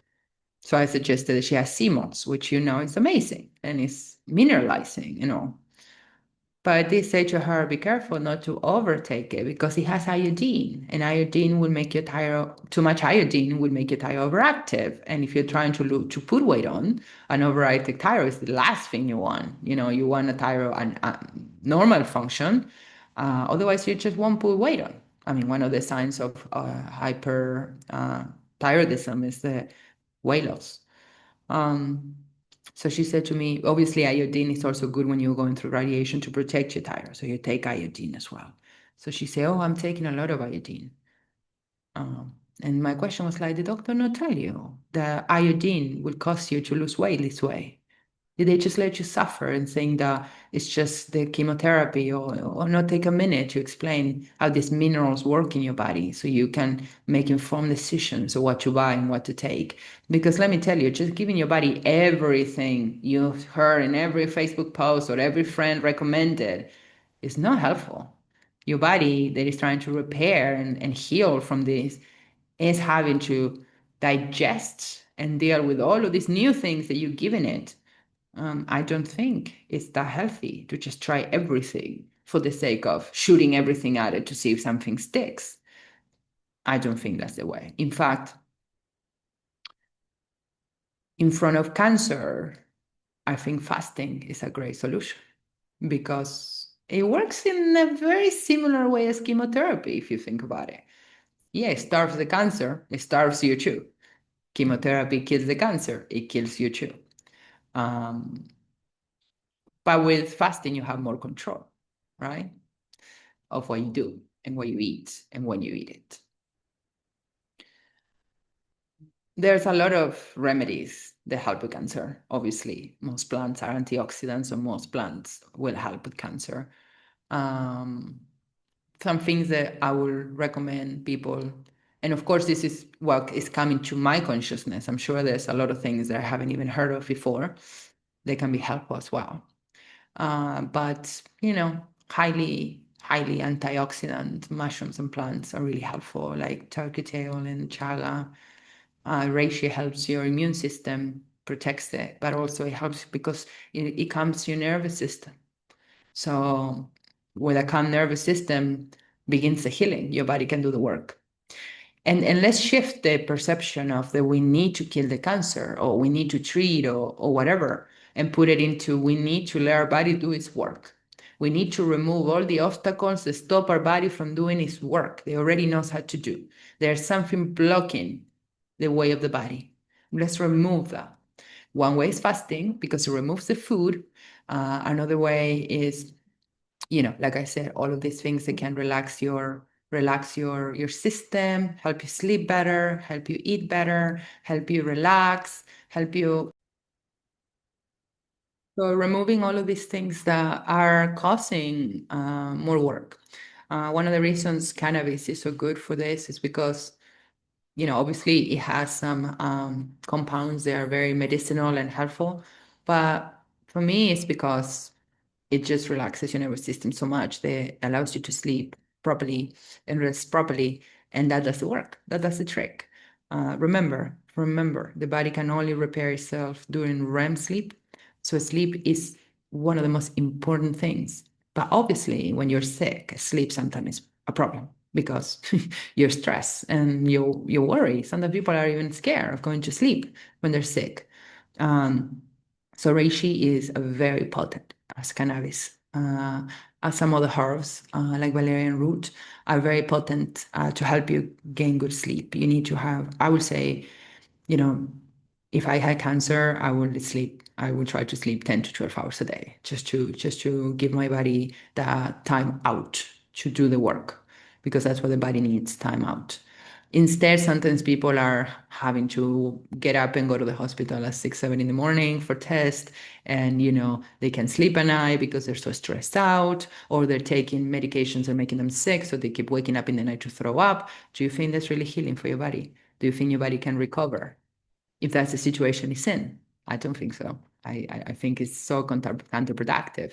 So I suggested that she has sea moss, which is amazing and is mineralizing. But I did say to her, be careful not to overtake it because it has iodine, and iodine will make your thyroid, too much iodine will make your thyroid overactive. And if you're trying to put weight on, an overactive thyroid is the last thing you want. You want a thyroid normal function. Otherwise, you just won't put weight on. I mean, one of the signs of hyperthyroidism is the weight loss. Um, so she said to me, obviously, iodine is also good when you're going through radiation to protect your thyroid. So you take iodine as well. So she said, oh, I'm taking a lot of iodine. And my question was like, the doctor not tell you that iodine will cause you to lose weight this way? Did they just let you suffer and saying that it's just the chemotherapy, or not take a minute to explain how these minerals work in your body so you can make informed decisions of what to buy and what to take? Because let me tell you, just giving your body everything you've heard in every Facebook post or every friend recommended is not helpful. Your body that is trying to repair and heal from this is having to digest and deal with all of these new things that you've given it. I don't think it's that healthy to just try everything for the sake of shooting everything at it to see if something sticks. I don't think that's the way. In fact, in front of cancer, I think fasting is a great solution because it works in a very similar way as chemotherapy, if you think about it. Yeah, it starves the cancer, it starves you too. Chemotherapy kills the cancer, it kills you too. Um, but with fasting, you have more control, right? Of what you do and what you eat and when you eat it. There's a lot of remedies that help with cancer. Obviously, most plants are antioxidants, so most plants will help with cancer. Um, some things that I would recommend people, and of course, this is what is coming to my consciousness. I'm sure there's a lot of things that I haven't even heard of before. They can be helpful as well. But highly antioxidant mushrooms and plants are really helpful, like turkey tail and chaga. Reishi helps your immune system, protects it, but also it helps because it calms your nervous system. So with a calm nervous system begins the healing. Your body can do the work. And let's shift the perception of that we need to kill the cancer or we need to treat or whatever, and put it into we need to let our body do its work. We need to remove all the obstacles that stop our body from doing its work. They already knows how to do. There's something blocking the way of the body. Let's remove that. One way is fasting because it removes the food. Another way is, like I said, all of these things that can relax your system, help you sleep better, help you eat better, help you relax, help you. So removing all of these things that are causing more work. One of the reasons cannabis is so good for this is because obviously it has some compounds that are very medicinal and helpful. But for me, it's because it just relaxes your nervous system so much that it allows you to sleep properly and rest properly. And that does the work. That does the trick. Remember, the body can only repair itself during REM sleep. So sleep is one of the most important things. But obviously, when you're sick, sleep sometimes is a problem because you're stressed and you worry. Sometimes people are even scared of going to sleep when they're sick. Um, so reishi is a very potent as cannabis. As some other herbs, like valerian root, are very potent to help you gain good sleep. You need to have, I would say, you know, if I had cancer, I would sleep. I would try to sleep 10 to 12 hours a day, just to give my body that time out to do the work, because that's what the body needs, time out. Instead, sometimes people are having to get up and go to the hospital at 6, 7 in the morning for tests, and they can sleep at night because they're so stressed out, or they're taking medications that are making them sick, so they keep waking up in the night to throw up. Do you think that's really healing for your body? Do you think your body can recover if that's the situation it's in? I don't think so. I think it's so counterproductive.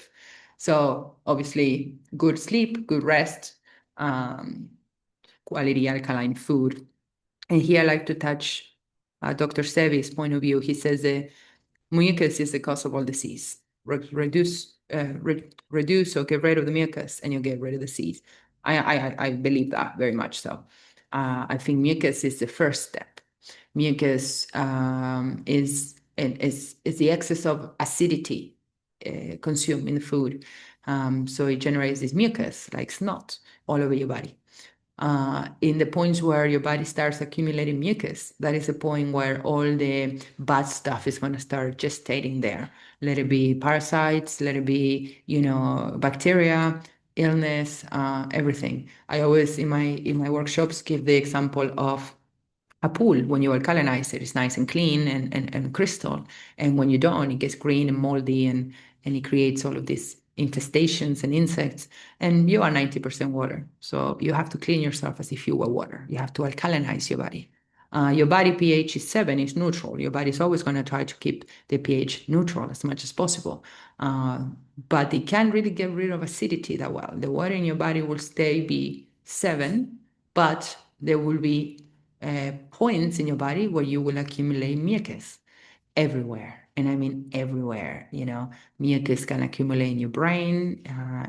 So obviously, good sleep, good rest, um, quality alkaline food. And here I like to touch Dr. Sevi's point of view. He says mucus is the cause of all disease. Reduce or get rid of the mucus, and you get rid of the disease. I believe that very much so. I think mucus is the first step. Mucus is the excess of acidity consumed in the food. So it generates this mucus, like snot, all over your body. In the points where your body starts accumulating mucus, that is the point where all the bad stuff is going to start gestating there. Let it be parasites, let it be, bacteria, illness, everything. I always in my workshops give the example of a pool. When you alkalinize it, it's nice and clean and crystal. And when you don't, it gets green and moldy and it creates all of these infestations and insects. And you are 90% water. So you have to clean yourself as if you were water. You have to alkalinize your body. Your body pH is 7, it's neutral. Your body is always going to try to keep the pH neutral as much as possible. But it can't really get rid of acidity that well. The water in your body will stay be 7, but there will be points in your body where you will accumulate mucus everywhere. And I mean everywhere, mucus can accumulate in your brain,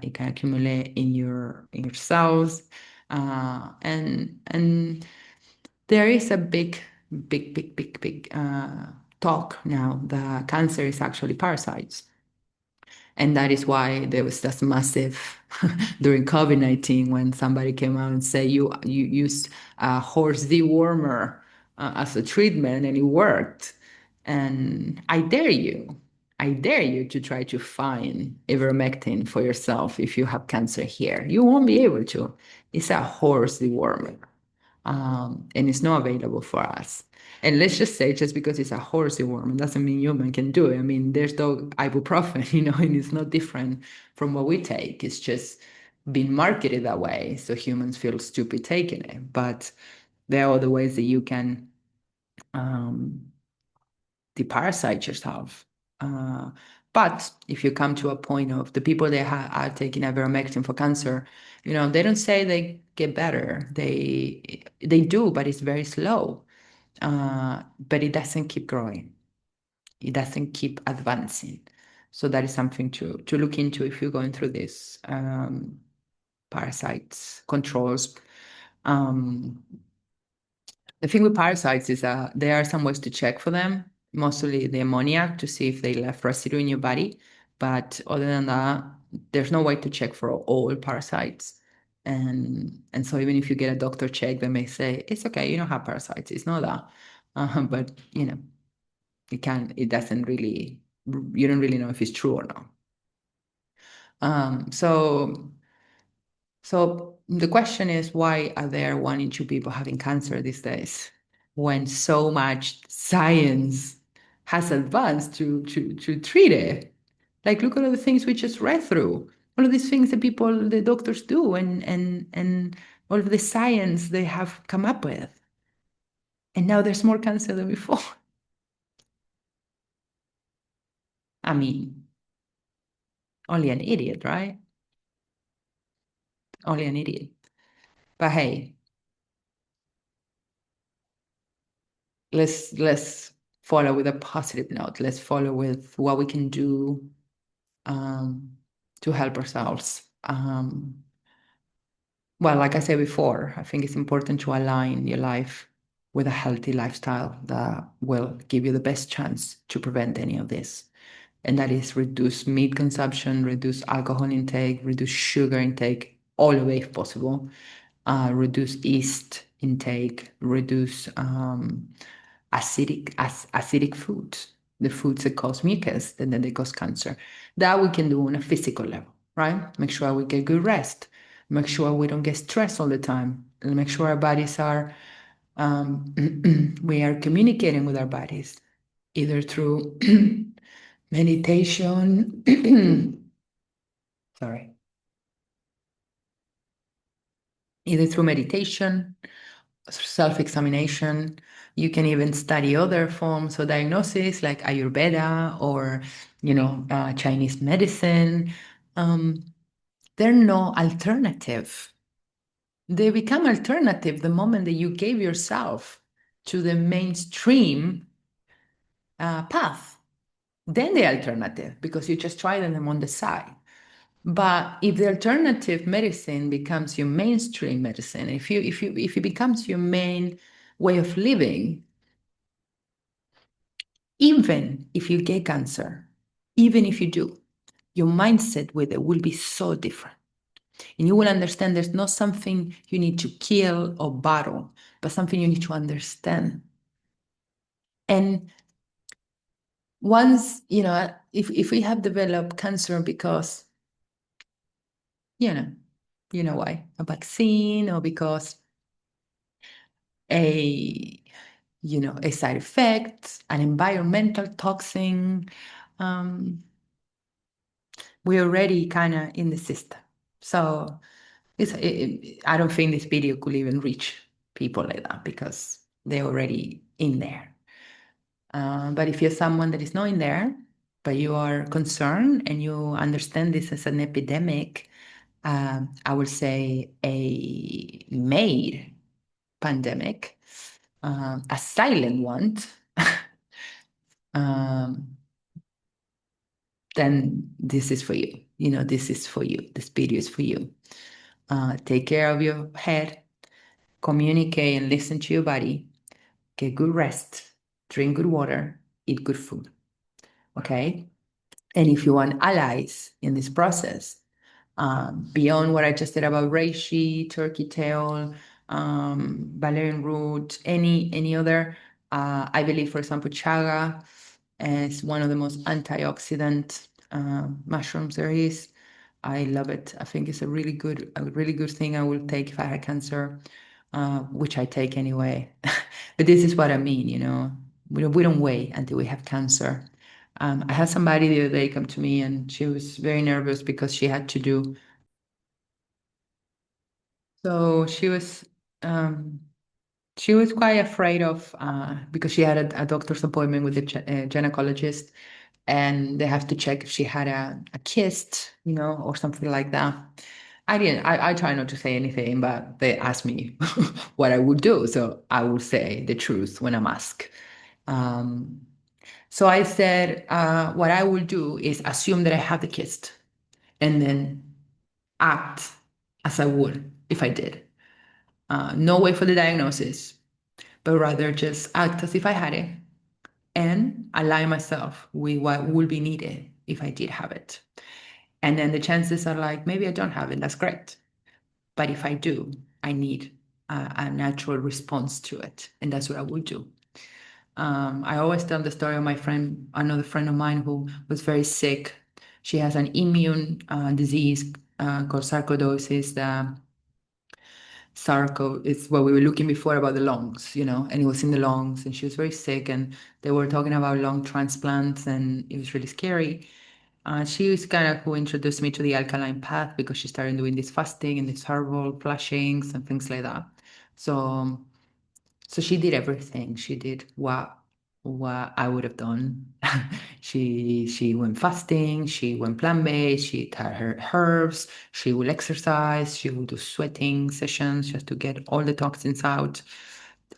it can accumulate in your cells, and there is a big talk now that cancer is actually parasites. And that is why there was this massive during COVID-19 when somebody came out and said you used a horse dewormer as a treatment and it worked. And I dare you to try to find ivermectin for yourself if you have cancer here. You won't be able to. It's a horse dewormer and it's not available for us. And let's just say, just because it's a horsey worm, it doesn't mean human can do it. I mean, there's no ibuprofen, and it's not different from what we take. It's just been marketed that way, so humans feel stupid taking it. But there are other ways that you can um, deparasite yourself. But if you come to a point of the people that are taking ivermectin for cancer, they don't say they get better. They do, but it's very slow. But it doesn't keep growing. It doesn't keep advancing. So that is something to look into if you're going through this parasites controls. Um, the thing with parasites is that there are some ways to check for them, mostly the ammoniac to see if they left residue in your body. But other than that, there's no way to check for all parasites. And so even if you get a doctor check, they may say, it's okay, you don't have parasites. It's not that. But, it doesn't really, you don't really know if it's true or not. So the question is, why are there 1 in 2 people having cancer these days when so much science has advanced to treat it? Like, look at all the things we just read through, all of these things that the doctors do, and all of the science they have come up with. And now there's more cancer than before. I mean, only an idiot, right? Only an idiot. But hey, let's follow with a positive note. Let's follow with what we can do um, to help ourselves. Well, like I said before, I think it's important to align your life with a healthy lifestyle that will give you the best chance to prevent any of this. And that is reduce meat consumption, reduce alcohol intake, reduce sugar intake, all the way if possible, reduce yeast intake, reduce acidic foods, the foods that cause mucus and then they cause cancer. That we can do on a physical level, right? Make sure we get good rest. Make sure we don't get stressed all the time. And make sure our bodies are, we are communicating with our bodies, either through meditation, sorry, either through meditation, self-examination. You can even study other forms of diagnosis like Ayurveda or, Chinese medicine. There are no alternative. they become alternative the moment that you gave yourself to the mainstream path. Then the alternative, because you just tried them on the side. But if the alternative medicine becomes your mainstream medicine, if it becomes your main way of living, even if you get cancer, even if you do, your mindset with it will be so different. And you will understand there's not something you need to kill or battle, but something you need to understand. And once, if we have developed cancer because, you know, why? A vaccine or because a, a side effect, an environmental toxin, um, we're already kind of in the system. So I don't think this video could even reach people like that because they're already in there. But if you're someone that is not in there, but you are concerned and you understand this as an epidemic, I would say a made pandemic, a silent one, um, then this is for you. This is for you. This video is for you. Take care of your head, communicate and listen to your body, get good rest, drink good water, eat good food. Okay? And if you want allies in this process, beyond what I just said about reishi, turkey tail, valerian root, any other, I believe, for example, chaga is one of the most antioxidant mushrooms there is. I love it. I think it's a really good thing I will take if I had cancer, which I take anyway. But this is what I mean, we don't wait until we have cancer. I had somebody the other day come to me and she was very nervous because she had to do. So she was quite afraid of because she had a doctor's appointment with a gynecologist, and they have to check if she had a kyst, or something like that. I try not to say anything, but they asked me what I would do. So I will say the truth when I'm asked. Um, so I said, what I will do is assume that I have the kyst and then act as I would if I did. No wait for the diagnosis, but rather just act as if I had it and align myself with what would be needed if I did have it. And then the chances are like, maybe I don't have it, that's great. But if I do, I need a natural response to it. And that's what I would do. I always tell the story of my friend, another friend of mine who was very sick. She has an immune disease called sarcoidosis. Sarco is what we were looking before about the lungs, and it was in the lungs, and she was very sick, and they were talking about lung transplants, and it was really scary. She was kind of who introduced me to the alkaline path because she started doing this fasting and this herbal flushings and things like that. So so she did everything. She did what I would have done. She went fasting, she went plant-based, she had her herbs, she will exercise, she will do sweating sessions just to get all the toxins out.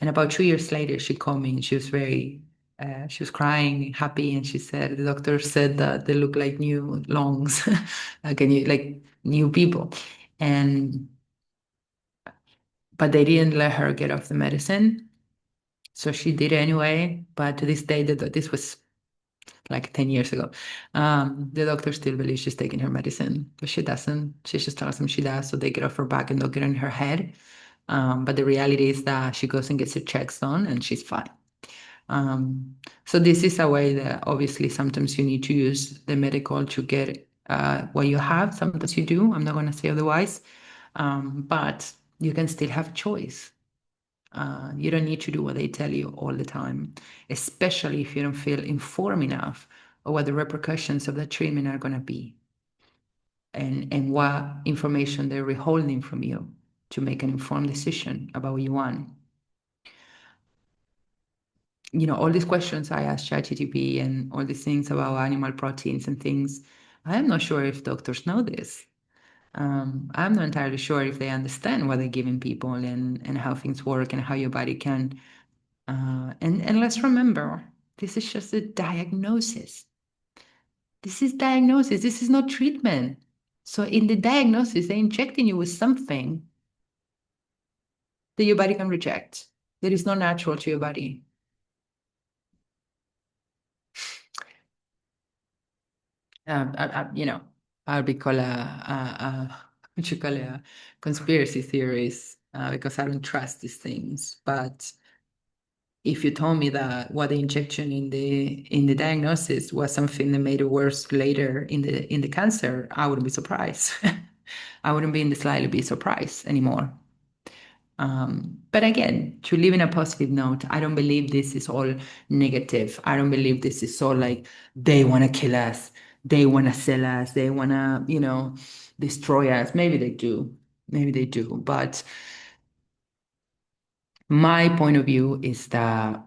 And about 2 years later, she called me and she was crying, happy, and she said the doctor said that they look like new lungs, like new people, and but they didn't let her get off the medicine. So she did anyway, but to this day, this was like 10 years ago. The doctor still believes she's taking her medicine, but she doesn't. She just tells them she does, so they get off her back and don't get in her head. But the reality is that she goes and gets her checks done and she's fine. So this is a way that obviously sometimes you need to use the medical to get what you have. Sometimes you do. I'm not going to say otherwise. But you can still have a choice. You don't need to do what they tell you all the time, especially if you don't feel informed enough of what the repercussions of the treatment are going to be and what information they're withholding from you to make an informed decision about what you want. All these questions I asked ChatGPT and all these things about animal proteins and things, I am not sure if doctors know this. I'm not entirely sure if they understand what they're giving people and how things work and how your body can. And let's remember, this is just a diagnosis. This is diagnosis. This is not treatment. So in the diagnosis, they're injecting you with something that your body can reject, that is not natural to your body. You know, I'll be called what you call it, a conspiracy theories because I don't trust these things. But if you told me that what the injection in the diagnosis was something that made it worse later in the cancer, I wouldn't be surprised. I wouldn't be in the slightly be surprised anymore. But again, to live in a positive note, I don't believe this is all negative. I don't believe this is all like they want to kill us, they want to sell us, they want to, destroy us. Maybe they do. Maybe they do. But my point of view is that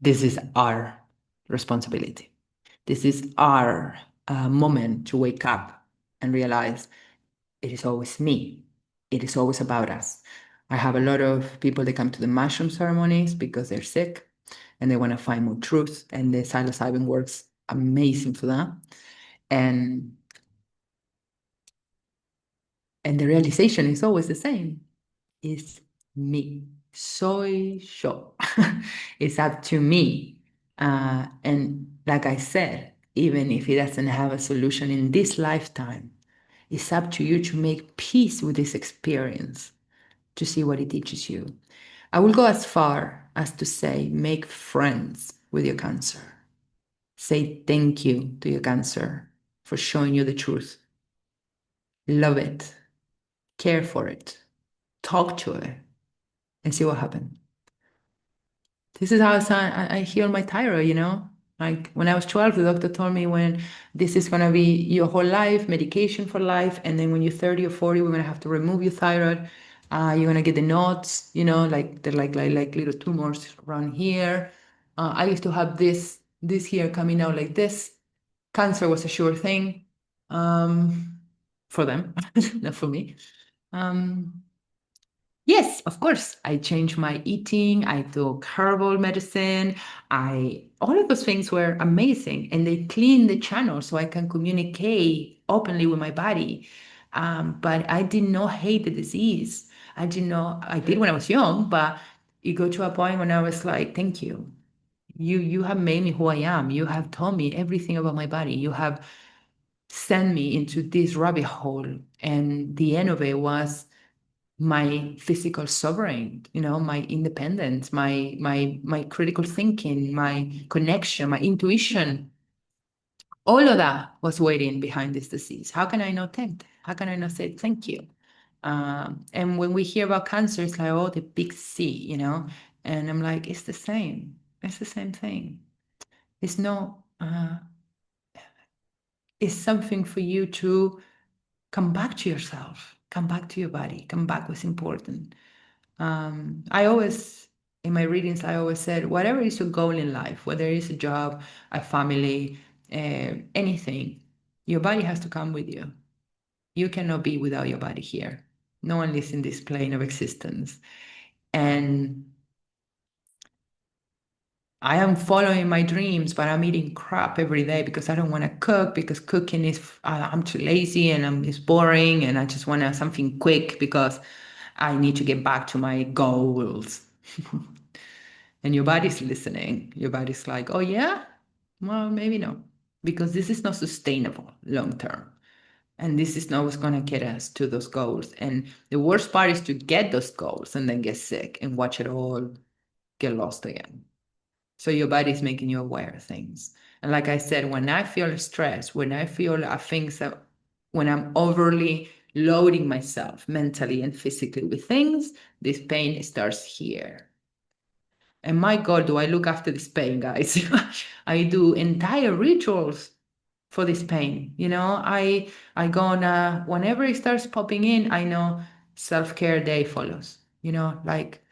this is our responsibility. This is our moment to wake up and realize it is always me. It is always about us. I have a lot of people that come to the mushroom ceremonies because they're sick and they want to find more truth, and the psilocybin works amazing for that. And and the realization is always the same. It's me. Soy yo. It's up to me. And like I said, even if it doesn't have a solution in this lifetime, it's up to you to make peace with this experience, to see what it teaches you. I will go as far as to say, make friends with your cancer. Say thank you to your cancer for showing you the truth. Love it, care for it, talk to it, and see what happens. This is how I heal my thyroid, Like when I was 12, the doctor told me when this is going to be your whole life, medication for life. And then when you're 30 or 40, we're going to have to remove your thyroid. You're going to get the knots, like they're like little tumors around here. I used to have this here coming out like this. Cancer was a sure thing for them, not for me. Um, Yes, of course. I changed my eating. I took herbal medicine. I All of those things were amazing, and they cleaned the channel so I can communicate openly with my body. But I did not hate the disease. I did not. I did when I was young, but it got to a point when I was like, "Thank you. You have made me who I am. You have told me everything about my body. You have sent me into this rabbit hole." And the end of it was my physical sovereign, my independence, my critical thinking, my connection, my intuition. All of that was waiting behind this disease. How can I not thank? How can I not say thank you? And when we hear about cancer, it's like, oh, the big C. And I'm like, it's the same. It's the same thing. It's no, it's something for you to come back to yourself, come back to your body, come back what's important. I always, in my readings, I always said, whatever is your goal in life, whether it's a job, a family, anything, your body has to come with you. You cannot be without your body here. No one lives in this plane of existence. And I am following my dreams, but I'm eating crap every day because I don't want to cook, because cooking is, I'm too lazy and it's boring, and I just want to something quick because I need to get back to my goals. And your body's listening. Your body's like, oh, yeah? Well, maybe no, because this is not sustainable long term. And this is not what's going to get us to those goals. And the worst part is to get those goals and then get sick and watch it all get lost again. So your body's making you aware of things. And like I said, when I feel stressed, when I feel things that, when I'm overly loading myself mentally and physically with things, this pain starts here. And my God, do I look after this pain, guys? I do entire rituals for this pain. I go on whenever it starts popping in, I know self-care day follows. Like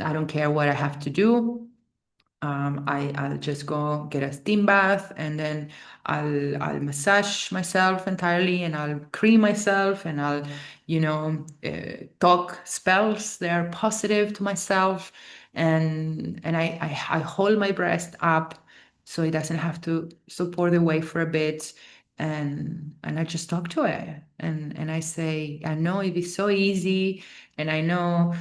I don't care what I have to do. I'll just go get a steam bath, and then I'll massage myself entirely, and I'll cream myself, and I'll, talk spells that are positive to myself, and I hold my breast up so it doesn't have to support away for a bit, and I just talk to it, and I say, I know it is so easy, and I know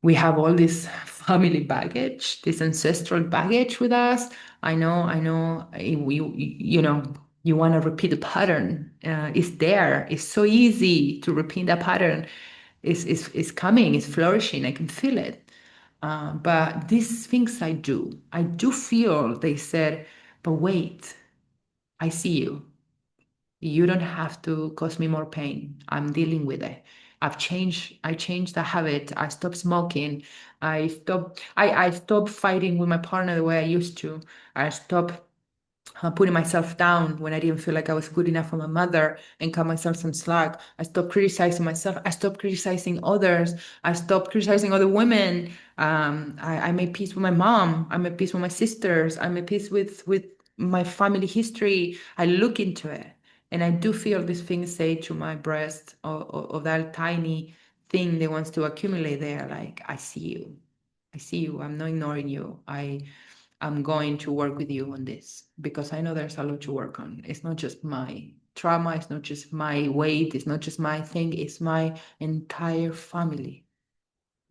we have all this family baggage, this ancestral baggage with us. I know, you want to repeat the pattern. It's there. It's so easy to repeat that pattern. It's coming. It's flourishing. I can feel it. But these things I do feel. They said, but wait, I see you. You don't have to cause me more pain. I'm dealing with it. I changed the habit. I stopped smoking. I stopped fighting with my partner the way I used to. I stopped putting myself down when I didn't feel like I was good enough for my mother and cut myself some slack. I stopped criticizing myself. I stopped criticizing others. I stopped criticizing other women. I made peace with my mom. I made peace with my sisters. I made peace with my family history. I look into it. And I do feel this thing say to my breast of that tiny thing that wants to accumulate there. Like, I see you. I see you. I'm not ignoring you. I'm going to work with you on this because I know there's a lot to work on. It's not just my trauma, it's not just my weight, it's not just my thing, it's my entire family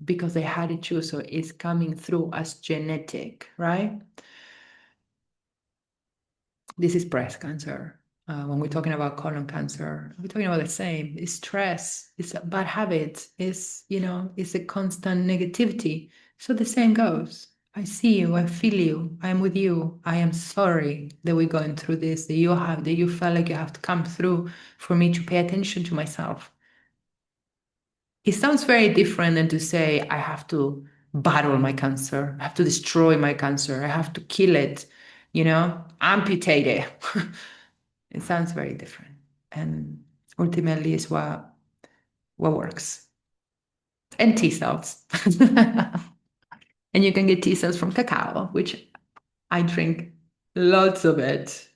because they had it too. So it's coming through as genetic, right? This is breast cancer. When we're talking about colon cancer, we're talking about the same. It's stress, it's bad habits, it's a constant negativity. So the same goes. I see you, I feel you, I am with you. I am sorry that we're going through this, that you felt like you have to come through for me to pay attention to myself. It sounds very different than to say, I have to battle my cancer, I have to destroy my cancer, I have to kill it, amputate it. It sounds very different. And ultimately is what works. And T cells. And you can get T cells from cacao, which I drink lots of it.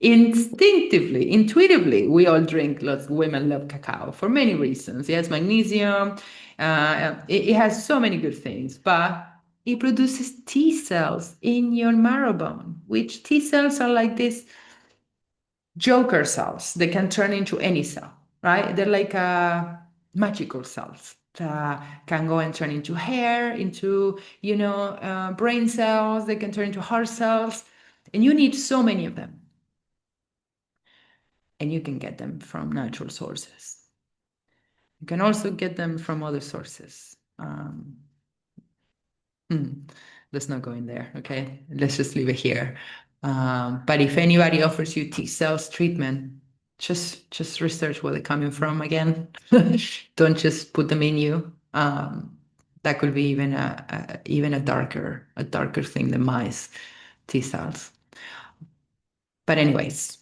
Instinctively, intuitively, we all drink lots. Women love cacao for many reasons. It has magnesium. It has so many good things, but it produces T cells in your marrow bone, which T cells are like this joker cells. They can turn into any cell, right? They're like magical cells that can go and turn into hair, into, brain cells. They can turn into heart cells. And you need so many of them. And you can get them from natural sources. You can also get them from other sources. Let's not go in there, okay? Let's just leave it here. But if anybody offers you T cells treatment, just research where they're coming from again. Don't just put them in you. That could be even a darker thing than mice T cells. But anyways,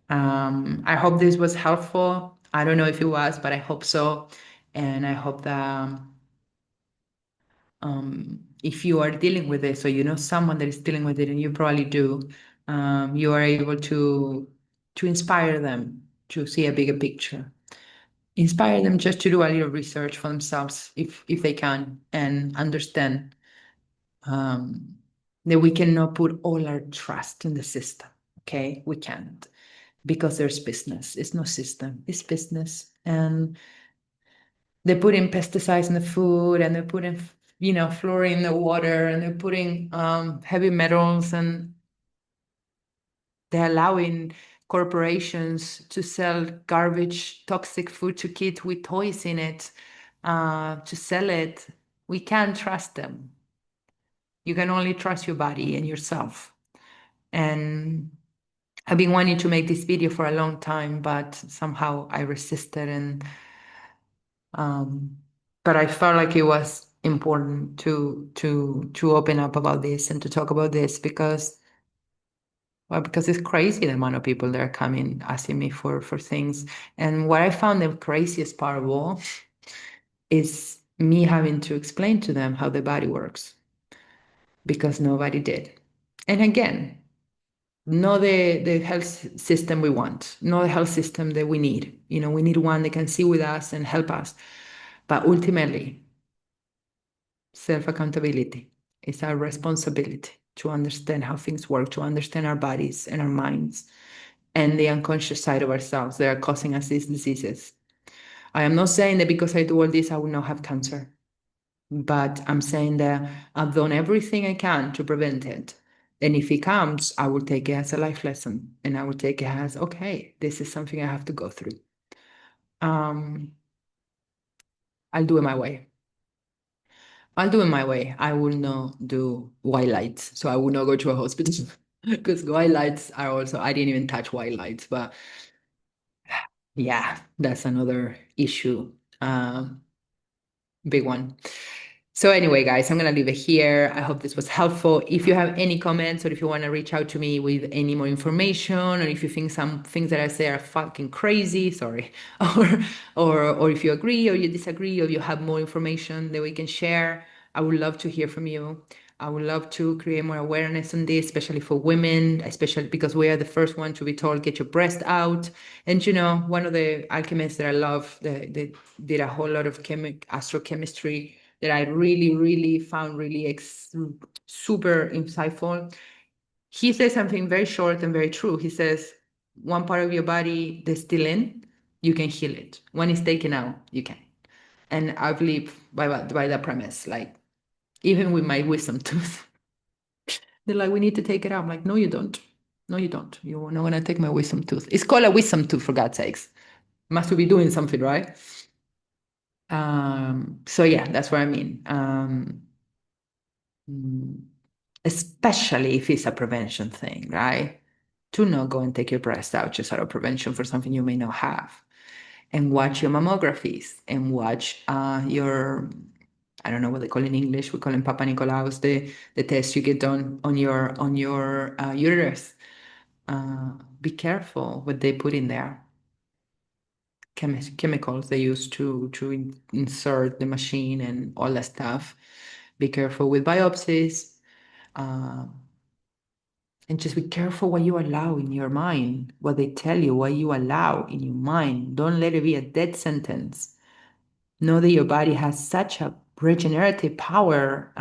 I hope this was helpful. I don't know if it was, but I hope so. And I hope that if you are dealing with this, or you know someone that is dealing with it, and you probably do, you are able to inspire them to see a bigger picture. Inspire them just to do a little research for themselves, if they can, and understand that we cannot put all our trust in the system. Okay, we can't, because there's business. It's no system. It's business, and they're putting pesticides in the food, and they're putting fluorine in the water, and they're putting heavy metals, and they're allowing corporations to sell garbage, toxic food to kids with toys in it, to sell it. We can't trust them. You can only trust your body and yourself. And I've been wanting to make this video for a long time, but somehow I resisted, and but I felt like it was important to open up about this and to talk about this because it's crazy the amount of people that are coming asking me for things. And what I found the craziest part of all is me having to explain to them how the body works. because nobody did. And again, not the health system we want, not the health system that we need. We need one that can sit with us and help us. But ultimately, self accountability is our responsibility to understand how things work, to understand our bodies and our minds and the unconscious side of ourselves that are causing us these diseases. I am not saying that because I do all this, I will not have cancer, but I'm saying that I've done everything I can to prevent it. And if it comes, I will take it as a life lesson and I will take it as, okay, this is something I have to go through. Um, I'll do it my way. I'll do it my way. I will not do white lights. So I will not go to a hospital because white lights are also, I didn't even touch white lights, but yeah, that's another issue. Big one. So anyway, guys, I'm gonna leave it here. I hope this was helpful. If you have any comments or if you want to reach out to me with any more information, or if you think some things that I say are fucking crazy, sorry, or or if you agree or you disagree or you have more information that we can share, I would love to hear from you. I would love to create more awareness on this, especially for women, especially because we are the first one to be told, get your breast out. And one of the alchemists that I love, that did a whole lot of astrochemistry that I really, really found really super insightful. He says something very short and very true. He says, one part of your body that's still in, you can heal it. When it's taken out, you can. And I believe by that premise, like even with my wisdom tooth, they're like, we need to take it out. I'm like, no, you don't. No, you don't. You're not gonna take my wisdom tooth. It's called a wisdom tooth, for God's sakes. Must be doing something, right? So yeah, that's what I mean. Mm, Especially if it's a prevention thing, right? Do not go and take your breast out just out of prevention for something you may not have. And watch your mammographies and watch your, I don't know what they call in English, we call them Papa Nicolaus, the test you get done on your uterus. Be careful what they put in there. Chemicals they use to insert the machine and all that stuff. Be careful with biopsies. Uh, And just be careful what you allow in your mind, what they tell you, what you allow in your mind. Don't let it be a dead sentence. Know that your body has such a regenerative power.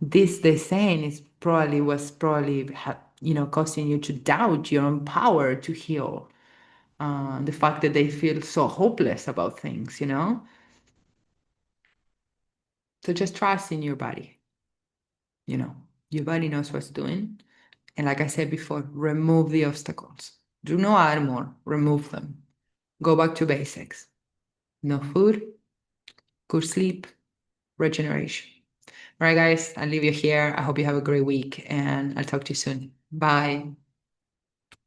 This they're saying is probably causing you to doubt your own power to heal. The fact that they feel so hopeless about things. So just trust in your body. You know, your body knows what's doing. And like I said before, remove the obstacles. Do not add more, remove them. Go back to basics. No food, good sleep, regeneration. All right, guys, I'll leave you here. I hope you have a great week and I'll talk to you soon. Bye.